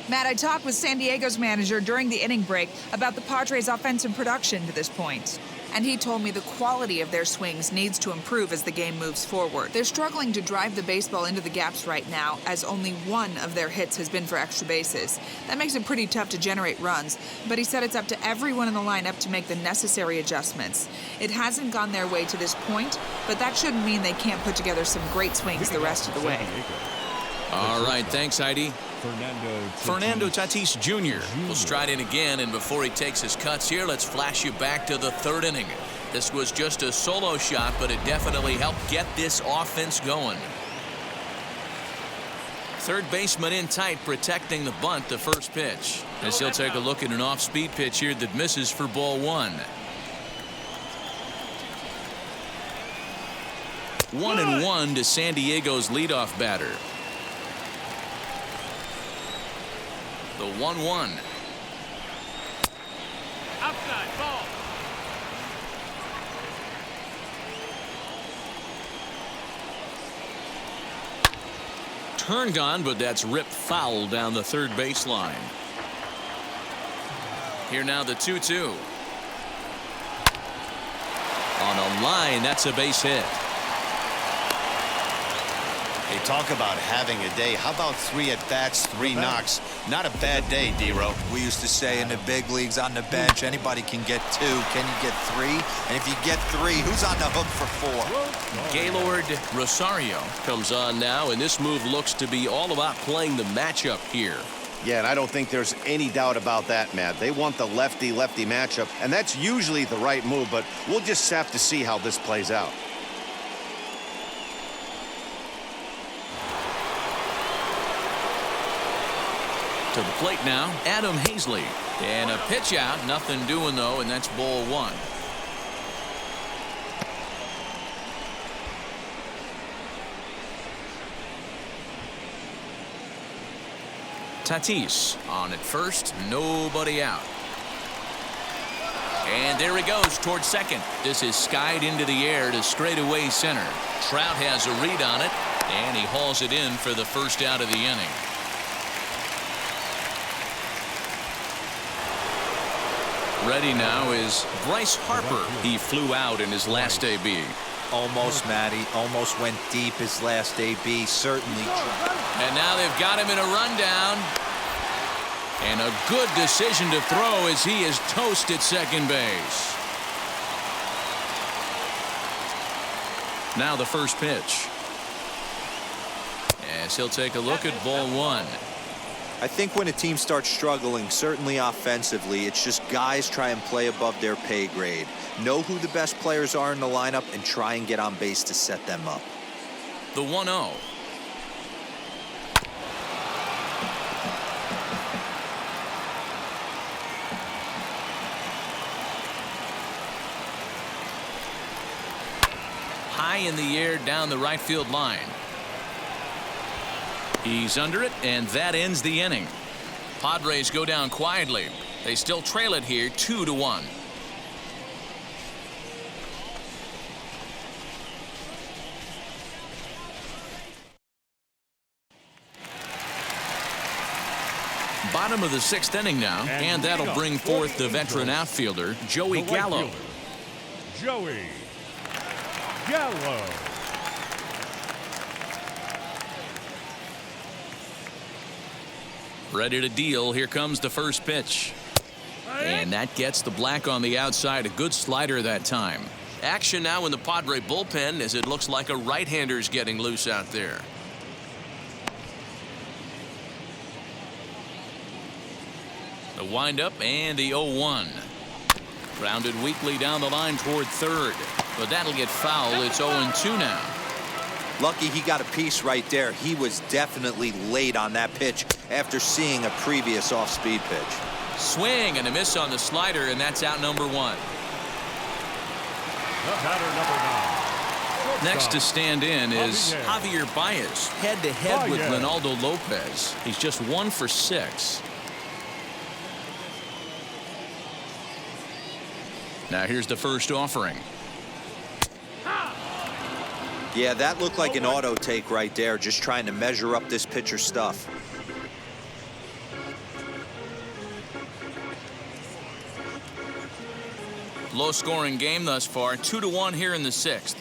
Matt, I talked with San Diego's manager during the inning break about the Padres' offensive production to this point. And he told me the quality of their swings needs to improve as the game moves forward. They're struggling to drive the baseball into the gaps right now, as only 1 of their hits has been for extra bases. That makes it pretty tough to generate runs, but he said it's up to everyone in the lineup to make the necessary adjustments. It hasn't gone their way to this point, but that shouldn't mean they can't put together some great swings the rest of the way. All right, thanks, Heidi. Fernando Tatis Jr. will stride in again, and before he takes his cuts here, let's flash you back to the 3rd inning. This was just a solo shot, but it definitely helped get this offense going. Third baseman in tight, protecting the bunt, the first pitch. As he'll take a look at an off-speed pitch here that misses for ball 1. 1-1 to San Diego's leadoff batter. The 1-1. Outside ball. Turned on, but that's ripped foul down the third baseline. Here now the 2-2. On a line, that's a base hit. Hey, talk about having a day. How about 3 at-bats, 3 knocks? Not a bad day, D-Row. We used to say in the big leagues on the bench, anybody can get 2. Can you get 3? And if you get 3, who's on the hook for 4? Gaylord Rosario comes on now, and this move looks to be all about playing the matchup here. Yeah, and I don't think there's any doubt about that, Matt. They want the lefty-lefty matchup, and that's usually the right move, but we'll just have to see how this plays out. To the plate now, Adam Hazley. And a pitch out, nothing doing though, and that's ball one. Tatis on at first, nobody out. And there he goes towards second. This is skied into the air to straightaway center. Trout has a read on it, and he hauls it in for the first out of the inning. Ready now is Bryce Harper. He flew out in his last AB. Almost, Matty. Almost went deep his last AB. Certainly. And now they've got him in a rundown. And a good decision to throw as he is toast at second base. Now the first pitch. As he'll take a look at ball one. I think when a team starts struggling, certainly offensively, it's just guys try and play above their pay grade. Know who the best players are in the lineup and try and get on base to set them up. The 1-0. High in the air down the right field line. He's under it, and that ends the inning. Padres go down quietly. They still trail it here 2-1. Bottom of the sixth inning now, and that'll bring forth the veteran outfielder, Joey Gallo. Joey Gallo. Ready to deal. Here comes the first pitch. And that gets the black on the outside. A good slider that time. Action now in the Padre bullpen as it looks like a right-hander's getting loose out there. The windup and the 0-1. Grounded weakly down the line toward third. But that'll get foul. It's 0-2 now. Lucky he got a piece right there. He was definitely late on that pitch after seeing a previous off-speed pitch. Swing and a miss on the slider, and that's out number one. The batter, number 9. Next to stand in is Javier Baez, head-to-head with Baez. Ronaldo Lopez. He's just 1 for 6. Now here's the first offering. Yeah, that looked like an auto take right there, just trying to measure up this pitcher's stuff. Low-scoring game thus far, 2-1 here in the sixth.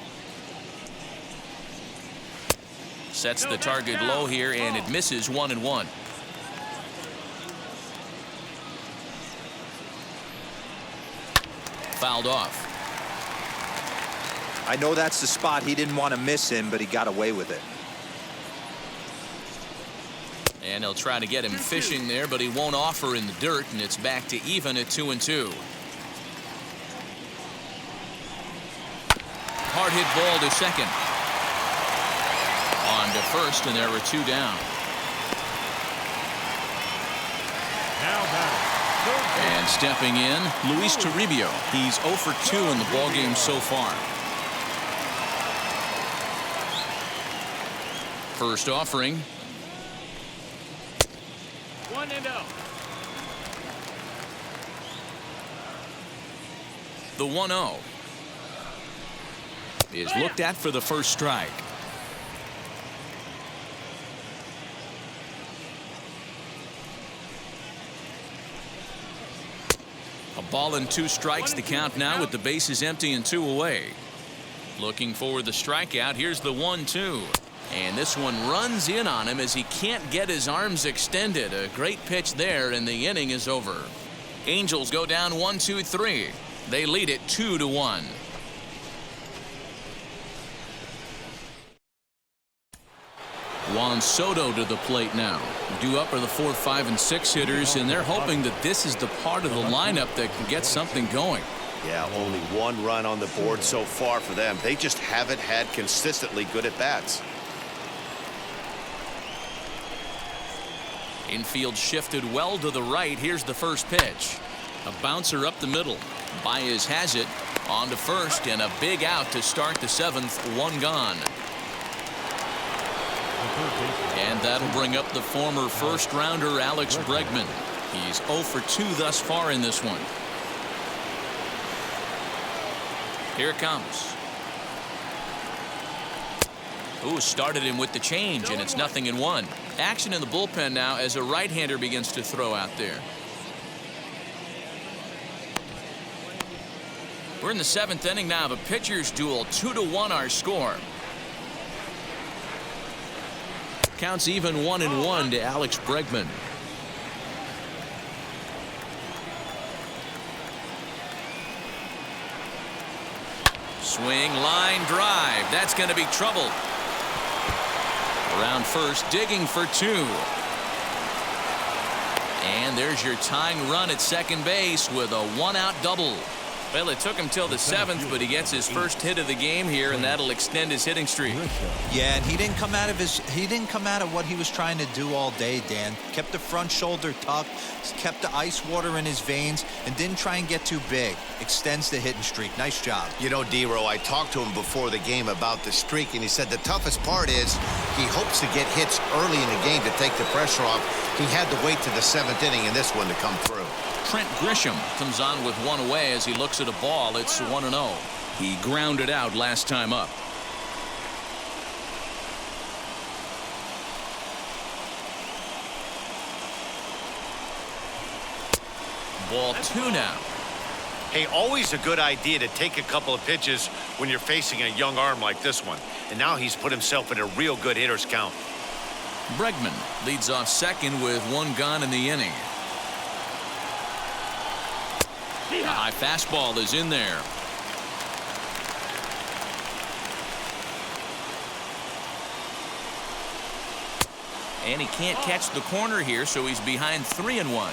Sets the target low here, and it misses 1-1. Fouled off. I know that's the spot he didn't want to miss him, but he got away with it. And he'll try to get him fishing there, but he won't offer in the dirt, and it's back to even at 2-2. Hard hit ball to second. On to first, and there were 2 down. Now batting. And stepping in, Luis Toribio. He's 0 for 2 in the ballgame so far. First offering. 1-0. The 1-0 is looked at for the first strike. A ball and 2 strikes, the count now with the bases empty and 2 away. Looking for the strikeout. Here's the 1-2. And this one runs in on him as he can't get his arms extended. A great pitch there, and the inning is over. Angels go down 1-2-3. They lead it 2-1. Juan Soto to the plate now. Due up are the 4, 5, and 6 hitters, and they're hoping that this is the part of the lineup that can get something going. Yeah, only 1 run on the board so far for them. They just haven't had consistently good at-bats. Infield shifted well to the right. Here's the first pitch. A bouncer up the middle. Baez has it. On to first, and a big out to start the 7th. 1 gone. And that'll bring up the former first-rounder Alex Bregman. He's 0 for 2 thus far in this one. Here it comes. Ooh, started him with the change, and it's 0-1. Action in the bullpen now as a right-hander begins to throw out there. We're in the 7th inning now of a pitcher's duel. 2-1 our score. Counts even 1-1 to Alex Bregman. Swing, line drive. That's going to be trouble. Around first, digging for 2. And there's your tying run at second base with a 1-out double. Well, it took him till the 7th, but he gets his first hit of the game here, and that'll extend his hitting streak. Yeah, and he didn't come out of what he was trying to do all day, Dan. Kept the front shoulder tucked, kept the ice water in his veins, and didn't try and get too big. Extends the hitting streak. Nice job. You know, D-Row, I talked to him before the game about the streak, and he said the toughest part is he hopes to get hits early in the game to take the pressure off. He had to wait to the 7th inning in this one to come through. Trent Grisham comes on with 1 away as he looks at a ball. It's 1-0. He grounded out last time up. Ball 2 now. Hey, always a good idea to take a couple of pitches when you're facing a young arm like this one. And now he's put himself in a real good hitter's count. Bregman leads off second with 1 gone in the inning. A high fastball is in there. And he can't catch the corner here, so he's behind 3-1.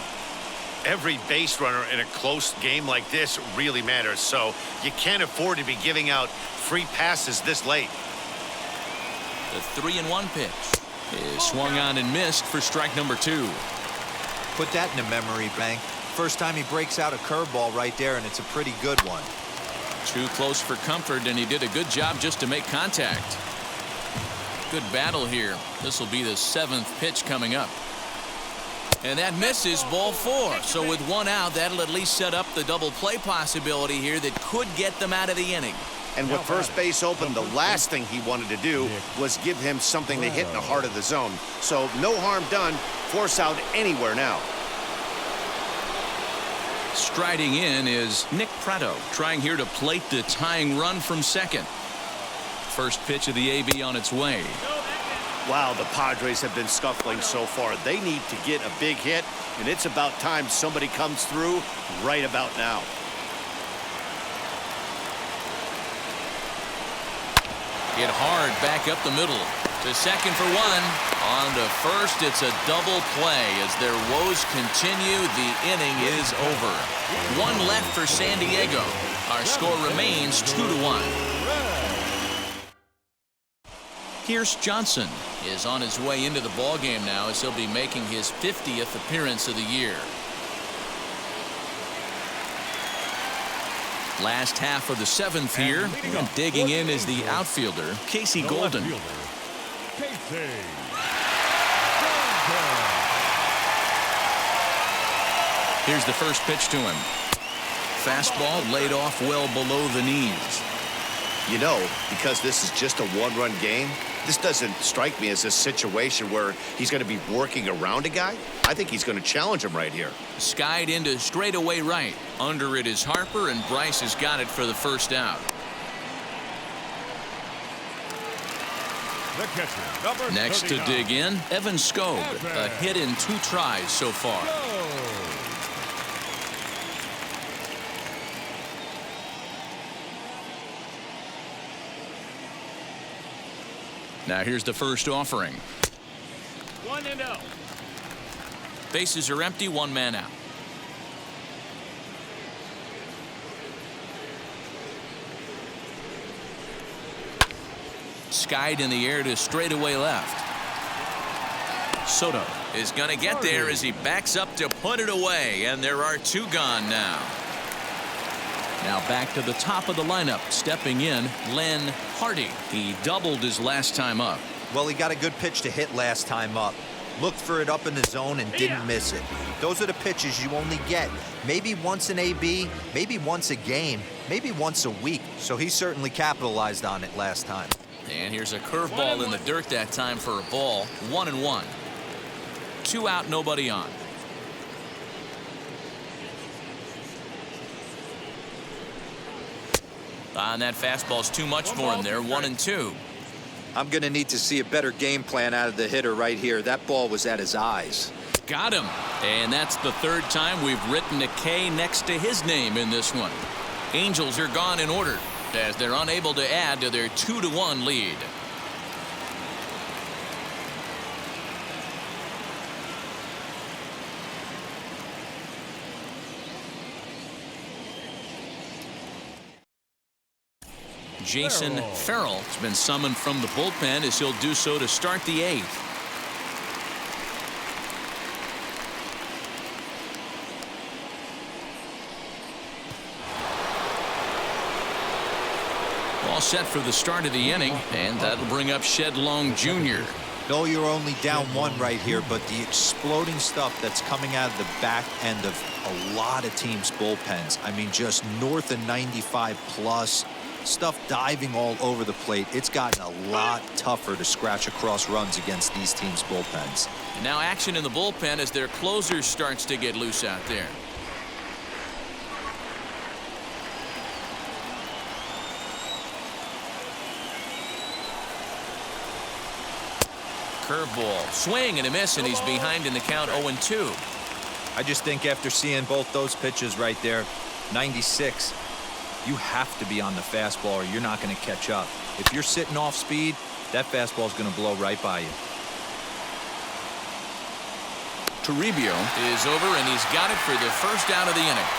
Every base runner in a close game like this really matters, so you can't afford to be giving out free passes this late. The 3-1 pitch is swung on and missed for strike number 2. Put that in the memory bank. First time he breaks out a curveball right there, and it's a pretty good one. Too close for comfort, and he did a good job just to make contact. Good battle here. This will be the 7th pitch coming up. And that misses, ball 4. So with 1 out, that'll at least set up the double play possibility here that could get them out of the inning. And with first base open, the last thing he wanted to do was give him something to hit in the heart of the zone. So no harm done. Force out anywhere now. Striding in is Nick Pratto, trying here to plate the tying run from second. First pitch of the AB on its way. Wow, the Padres have been scuffling so far. They need to get a big hit, and it's about time somebody comes through right about now. Hit hard back up the middle. To second for 1. On to first, it's a double play. As their woes continue, the inning is over. 1 left for San Diego. Our score remains 2-1. Pierce Johnson is on his way into the ballgame now as he'll be making his 50th appearance of the year. Last half of the 7th here, and digging in is the outfielder, Casey Golden. Here's the first pitch to him. Fastball laid off well below the knees. You know, because this is just a 1-run game, this doesn't strike me as a situation where he's going to be working around a guy. I think he's going to challenge him right here. Skied into straightaway right. Under it is Harper, and Bryce has got it for the first out. The catcher, number Next 39. to dig in, Evan Skog. A hit in 2 tries so far. Now here's the first offering. 1-0. Bases are empty, one man out. Skied in the air to straightaway left. Soto is going to get there as he backs up to put it away, and there are two gone now. Now back to the top of the lineup, stepping in, Len Hardy. He doubled his last time up. Well, he got a good pitch to hit last time up. Looked for it up in the zone and didn't miss it. Those are the pitches you only get maybe once an AB, maybe once a game, maybe once a week. So he certainly capitalized on it last time. And here's a curveball in the dirt that time for a ball. 1-1. 2 out, nobody on. And that fastball's too much for him there. 1-2. I'm going to need to see a better game plan out of the hitter right here. That ball was at his eyes. Got him. And that's the third time we've written a K next to his name in this one. Angels are gone in order as they're unable to add to their 2-1 lead. Jason Farrell has been summoned from the bullpen as he'll do so to start the 8th. All set for the start of the inning, and that'll bring up Shed Long Jr. No, you're only down 1 right here, but the exploding stuff that's coming out of the back end of a lot of teams' bullpens. I mean, just north of 95 plus. Stuff diving all over the plate. It's gotten a lot tougher to scratch across runs against these teams' bullpens. And now action in the bullpen as their closer starts to get loose out there. Curveball, swing and a miss, and he's behind in the count. 0-2. I just think after seeing both those pitches right there, 96, you have to be on the fastball or you're not going to catch up. If you're sitting off speed, that fastball is going to blow right by you. Toribio is over, and he's got it for the first out of the inning.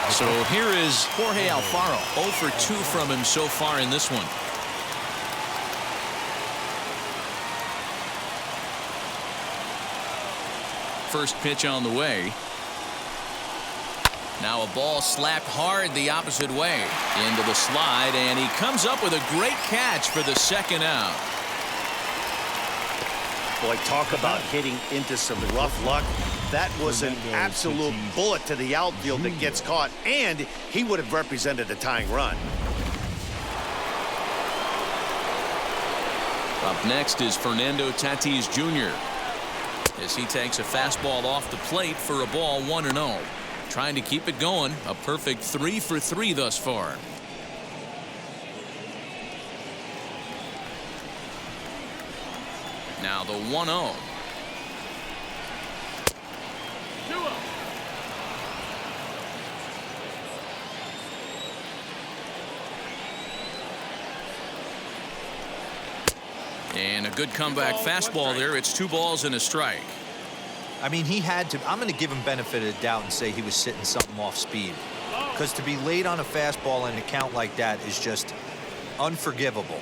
So here is Jorge Alfaro. 0 for 2 from him so far in this one. First pitch on the way. Now a ball slapped hard the opposite way into the slide, and he comes up with a great catch for the second out. Boy, talk about hitting into some rough luck. That was an absolute bullet to the outfield that gets caught, and he would have represented a tying run. Up next is Fernando Tatis Jr. as he takes a fastball off the plate for a ball. 1-0. Trying to keep it going. A perfect 3 for 3 thus far. Now the 1-0. 2-0. And a good comeback fastball there. It's 2 balls and a strike. I mean, he had to. I'm going to give him benefit of the doubt and say he was sitting something off speed. Because to be late on a fastball and a count like that is just unforgivable.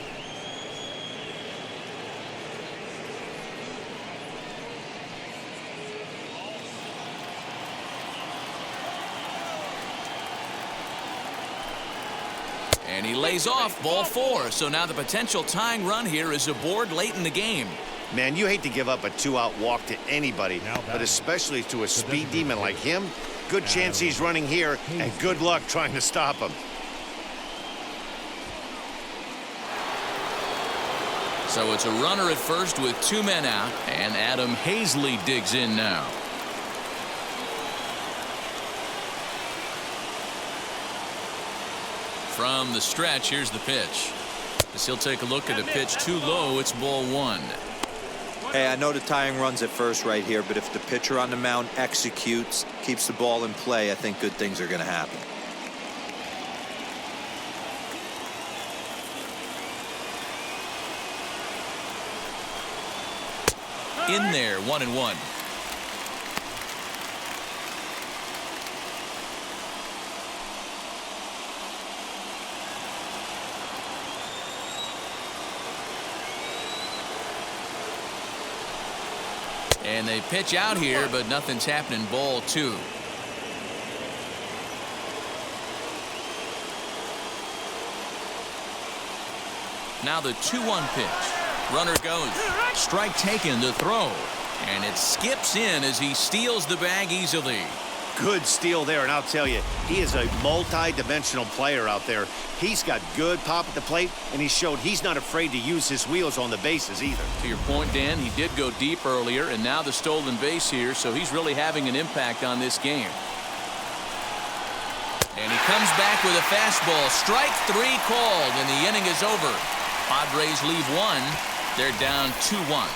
And he lays off, ball 4. So now the potential tying run here is aboard late in the game. Man, you hate to give up a 2-out walk to anybody, but especially to a speed demon like him. Good chance he's running here, and good luck trying to stop him. So it's a runner at first with 2 men out, and Adam Hazley digs in now. From the stretch, here's the pitch. As he'll take a look at a pitch too low, it's ball 1. Hey, I know the tying run's at first right here, but if the pitcher on the mound executes, keeps the ball in play, I think good things are going to happen. In there, 1-1. And they pitch out here, but nothing's happening. Ball 2. Now the 2-1 pitch. Runner goes. Strike taken to throw. And it skips in as he steals the bag easily. Good steal there, and I'll tell you, he is a multi-dimensional player out there. He's got good pop at the plate, and he showed he's not afraid to use his wheels on the bases either. To your point, Dan, he did go deep earlier, and now the stolen base here, so he's really having an impact on this game. And he comes back with a fastball. Strike 3 called, and the inning is over. Padres leave 1. They're down 2-1.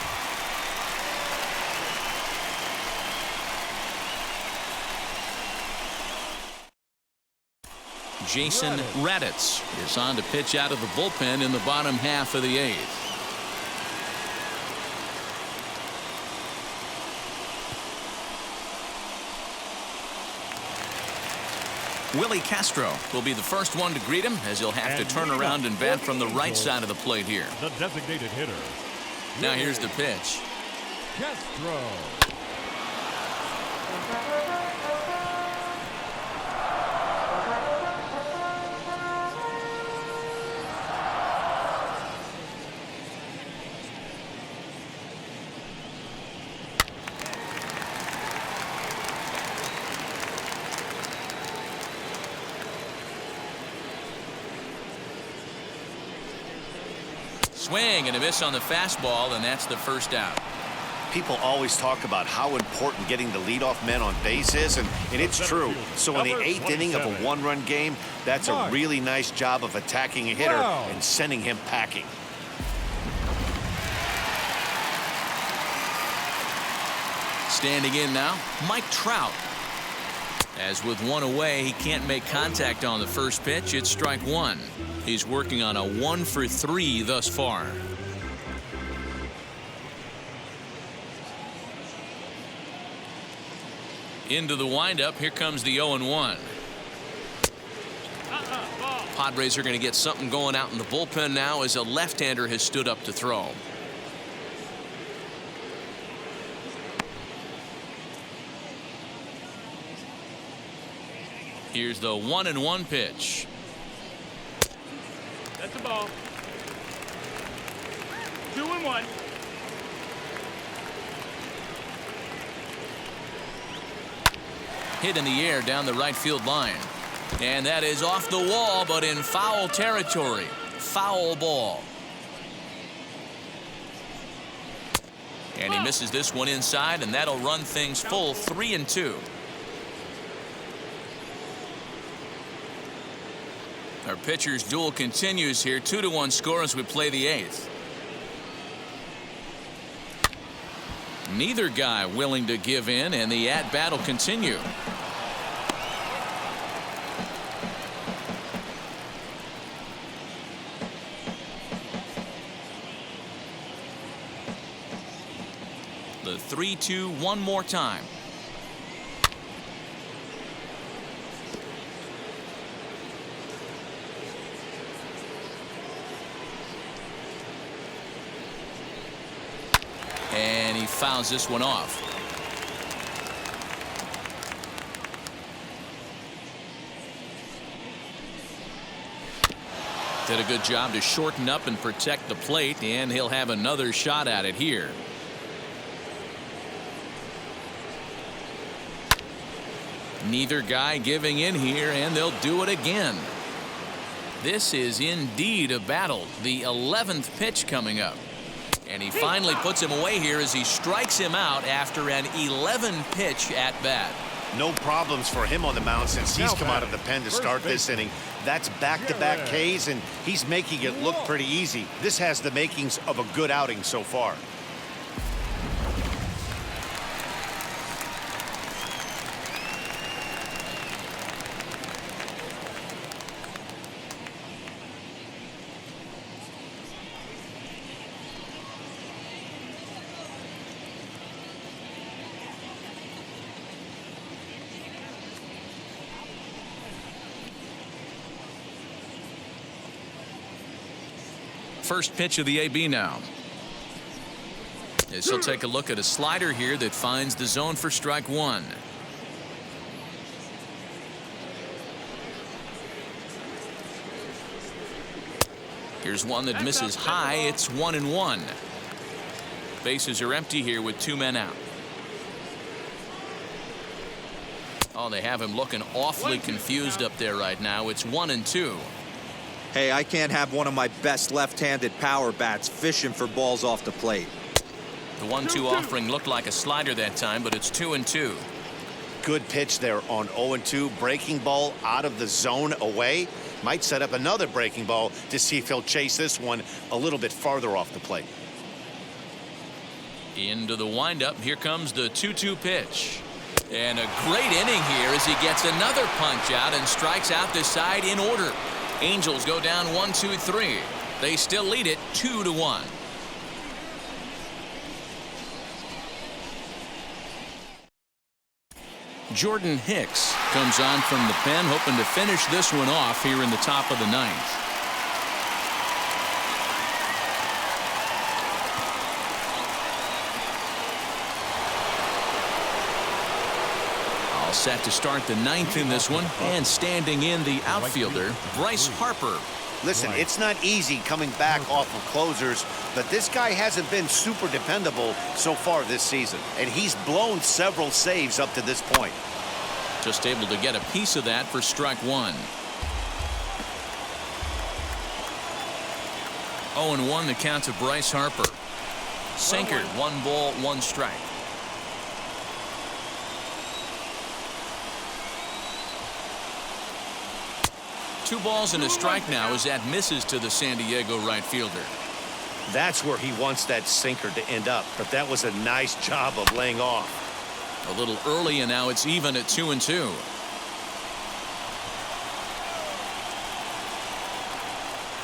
Jason Raditz is on to pitch out of the bullpen in the bottom half of the 8th. Willie Castro will be the first one to greet him, as he'll have to turn around and bat from the right side of the plate here. The designated hitter. Now here's the pitch. Castro. Swing and a miss on the fastball, and that's the first out. People always talk about how important getting the leadoff man on base is, and it's true. So in the 8th inning of a 1-run game, that's a really nice job of attacking a hitter and sending him packing. Standing in now, Mike Trout. As with 1 away, he can't make contact on the first pitch. It's strike 1. He's working on a 1 for 3 thus far. Into the windup. Here comes the 0-1. Padres are going to get something going out in the bullpen now, as a left-hander has stood up to throw. Here's the 1-1 pitch. That's a ball. 2-1. Hit in the air down the right field line. And that is off the wall, but in foul territory. Foul ball. And he misses this one inside, and that'll run things full 3-2. Our pitcher's duel continues here. 2-1 score as we play the 8th. Neither guy willing to give in, and the at-bat will continue. The 3-2 one more time. And he fouls this one off. Did a good job to shorten up and protect the plate, and he'll have another shot at it here. Neither guy giving in here, and they'll do it again. This is indeed a battle. The 11th pitch coming up. And he finally puts him away here as he strikes him out after an 11-pitch at-bat. No problems for him on the mound since he's come out of the pen to start this inning. That's back-to-back Ks, and he's making it look pretty easy. This has the makings of a good outing so far. First pitch of the AB now. As he'll take a look at a slider here that finds the zone for strike one. Here's one that misses high. It's 1-1. Bases are empty here with 2 men out. Oh, they have him looking awfully confused up there right now. It's 1-2. Hey, I can't have one of my best left-handed power bats fishing for balls off the plate. The 1-2 offering looked like a slider that time, but it's 2-2. Good pitch there on 0-2. Breaking ball out of the zone away. Might set up another breaking ball to see if he'll chase this one a little bit farther off the plate. Into the windup. Here comes the 2-2 pitch. And a great inning here as he gets another punch out and strikes out this side in order. Angels go down 1-2-3. They still lead it 2-1. Jordan Hicks comes on from the pen, hoping to finish this one off here in the top of the ninth. All set to start the ninth in this one, and standing in the outfielder, Bryce Harper. Listen, it's not easy coming back off of closers, but this guy hasn't been super dependable so far this season, and he's blown several saves up to this point. Just able to get a piece of that for strike one. 0-1 the count to Bryce Harper. Sinker, 1 ball, 1 strike. Two balls and a strike now as that misses to the San Diego right fielder. That's where he wants that sinker to end up, but that was a nice job of laying off. A little early, and now it's even at 2-2.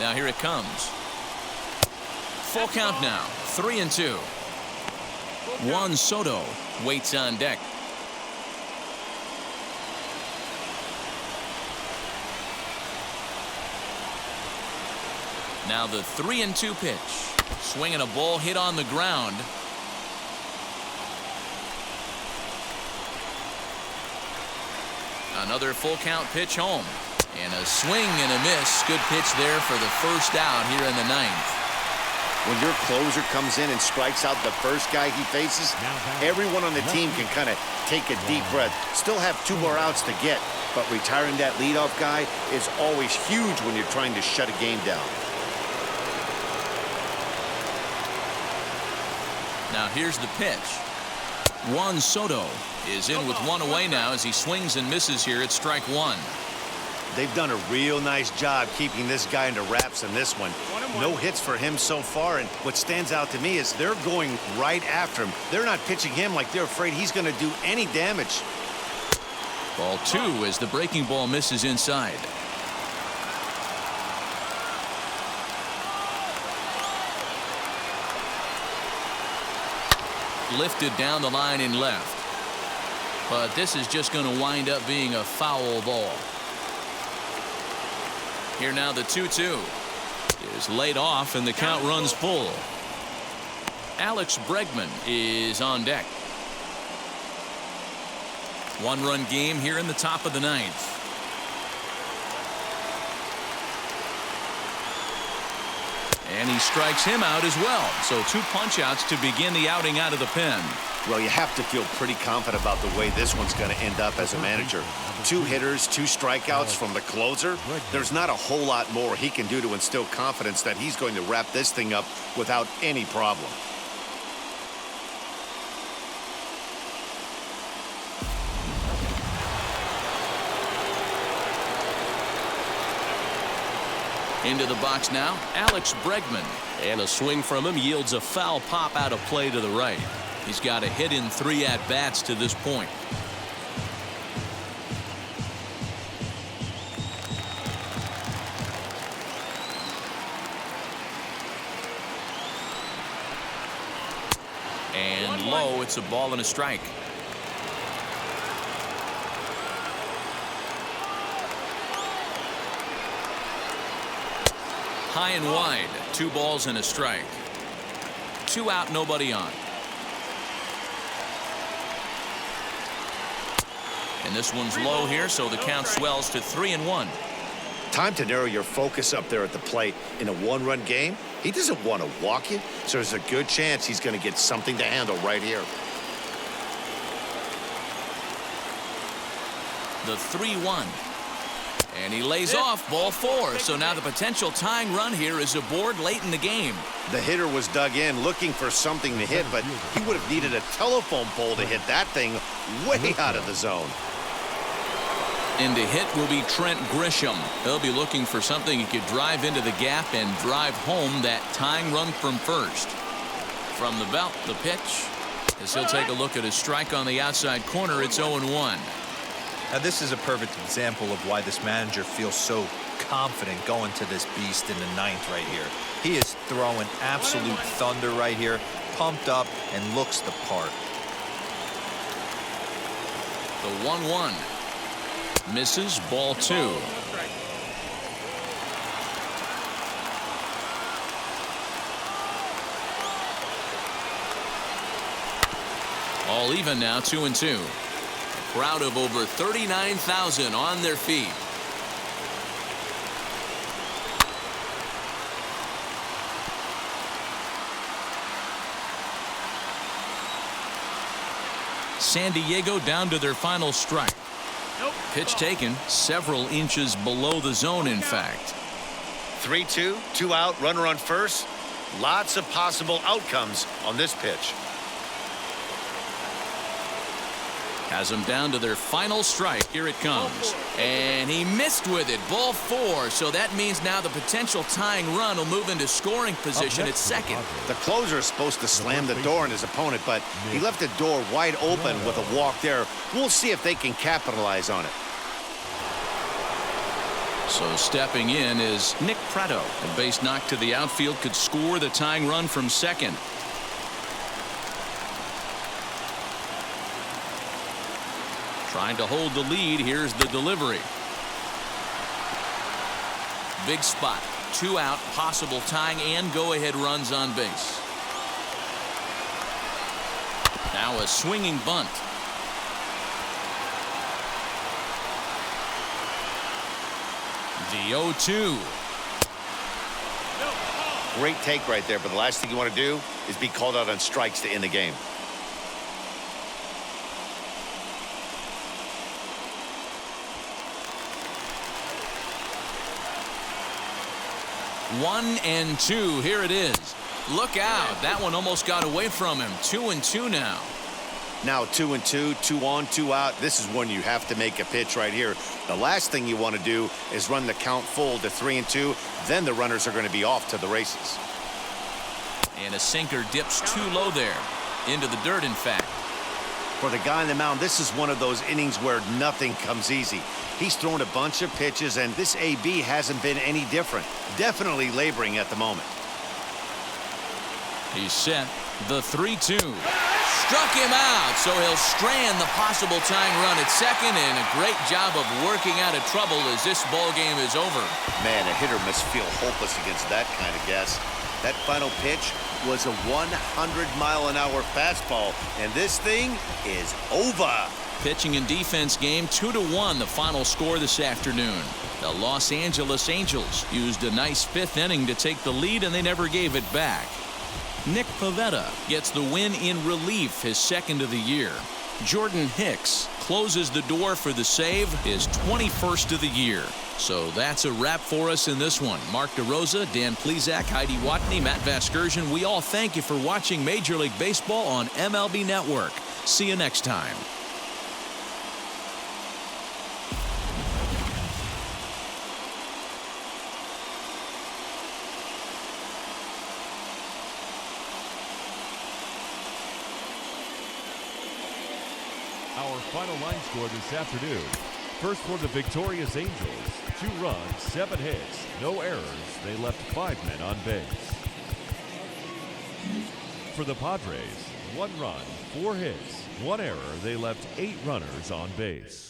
Now here it comes. Full count now, 3-2. Juan Soto waits on deck. Now the 3-2 pitch. Swinging a ball hit on the ground. Another full count pitch home. And a swing and a miss. Good pitch there for the first out here in the ninth. When your closer comes in and strikes out the first guy he faces, everyone on the team can kind of take a deep breath. Still have 2 more outs to get, but retiring that leadoff guy is always huge when you're trying to shut a game down. Now here's the pitch. Juan Soto is in with 1 away now as he swings and misses here at strike 1. They've done a real nice job keeping this guy under wraps in this one. No hits for him so far, and what stands out to me is they're going right after him. They're not pitching him like they're afraid he's going to do any damage. Ball 2 as the breaking ball misses inside. Lifted down the line in left. But this is just going to wind up being a foul ball. Here now the 2-2 is laid off and the count runs full. Alex Bregman is on deck. 1-run game here in the top of the ninth. And he strikes him out as well. So 2 punch-outs to begin the outing out of the pen. Well, you have to feel pretty confident about the way this one's going to end up as a manager. 2 hitters, 2 strikeouts from the closer. There's not a whole lot more he can do to instill confidence that he's going to wrap this thing up without any problem. Into the box now, Alex Bregman. And a swing from him yields a foul pop out of play to the right. He's got a hit in 3 at-bats to this point. And low, it's a ball and a strike. High and wide. 2 balls and a strike. 2 out, nobody on. And this one's low here, so the count swells to 3-1. Time to narrow your focus up there at the plate. In a 1-run game, he doesn't want to walk you, so there's a good chance he's going to get something to handle right here. The 3-1. And he lays off ball 4. So now the potential tying run here is aboard late in the game. The hitter was dug in looking for something to hit, but he would have needed a telephone pole to hit that thing way out of the zone. And to hit will be Trent Grisham. He'll be looking for something he could drive into the gap and drive home that tying run from first. From the belt, the pitch. As he'll take a look at his strike on the outside corner, it's 0-1. Now, this is a perfect example of why this manager feels so confident going to this beast in the 9th right here. He is throwing absolute thunder right here, pumped up, and looks the part. The 1-1. Misses, ball 2. All even now, 2-2. Crowd of over 39,000 on their feet. San Diego down to their final strike. Pitch taken several inches below the zone, in fact. 3-2, 2 out, runner on first. Lots of possible outcomes on this pitch. Has them down to their final strike. Here it comes. And he missed with it. Ball 4. So that means now the potential tying run will move into scoring position at second. The closer is supposed to slam the door on his opponent, but he left the door wide open with a walk there. We'll see if they can capitalize on it. So stepping in is Nick Pratto. A base knock to the outfield could score the tying run from second. Trying to hold the lead. Here's the delivery. Big spot. 2 out. Possible tying and go-ahead runs on base. Now a swinging bunt. The 0-2. Great take right there, but the last thing you want to do is be called out on strikes to end the game. One and 2. Here it is. Look out. That one almost got away from him. 2-2 now. Now 2-2, 2 on, 2 out. This is when you have to make a pitch right here. The last thing you want to do is run the count full to 3-2. Then the runners are going to be off to the races. And a sinker dips too low there. Into the dirt, in fact. For the guy on the mound, this is one of those innings where nothing comes easy. He's thrown a bunch of pitches, and this AB hasn't been any different. Definitely laboring at the moment. He's set. The 3-2. Struck him out, so he'll strand the possible tying run at second, and a great job of working out of trouble as this ball game is over. Man, a hitter must feel hopeless against that kind of gas. That final pitch was a 100-mile-an-hour fastball, and this thing is over. Pitching and defense game 2-1, the final score this afternoon. The Los Angeles Angels used a nice 5th inning to take the lead, and they never gave it back. Nick Pivetta gets the win in relief, his 2nd of the year. Jordan Hicks closes the door for the save, his 21st of the year. So that's a wrap for us in this one. Mark DeRosa, Dan Plesac, Heidi Watney, Matt Vasgersian. We all thank you for watching Major League Baseball on MLB Network. See you next time. Our final line score this afternoon. First for the victorious Angels, 2 runs, 7 hits, no errors. They left 5 men on base. For the Padres, 1 run, 4 hits, 1 error. They left 8 runners on base.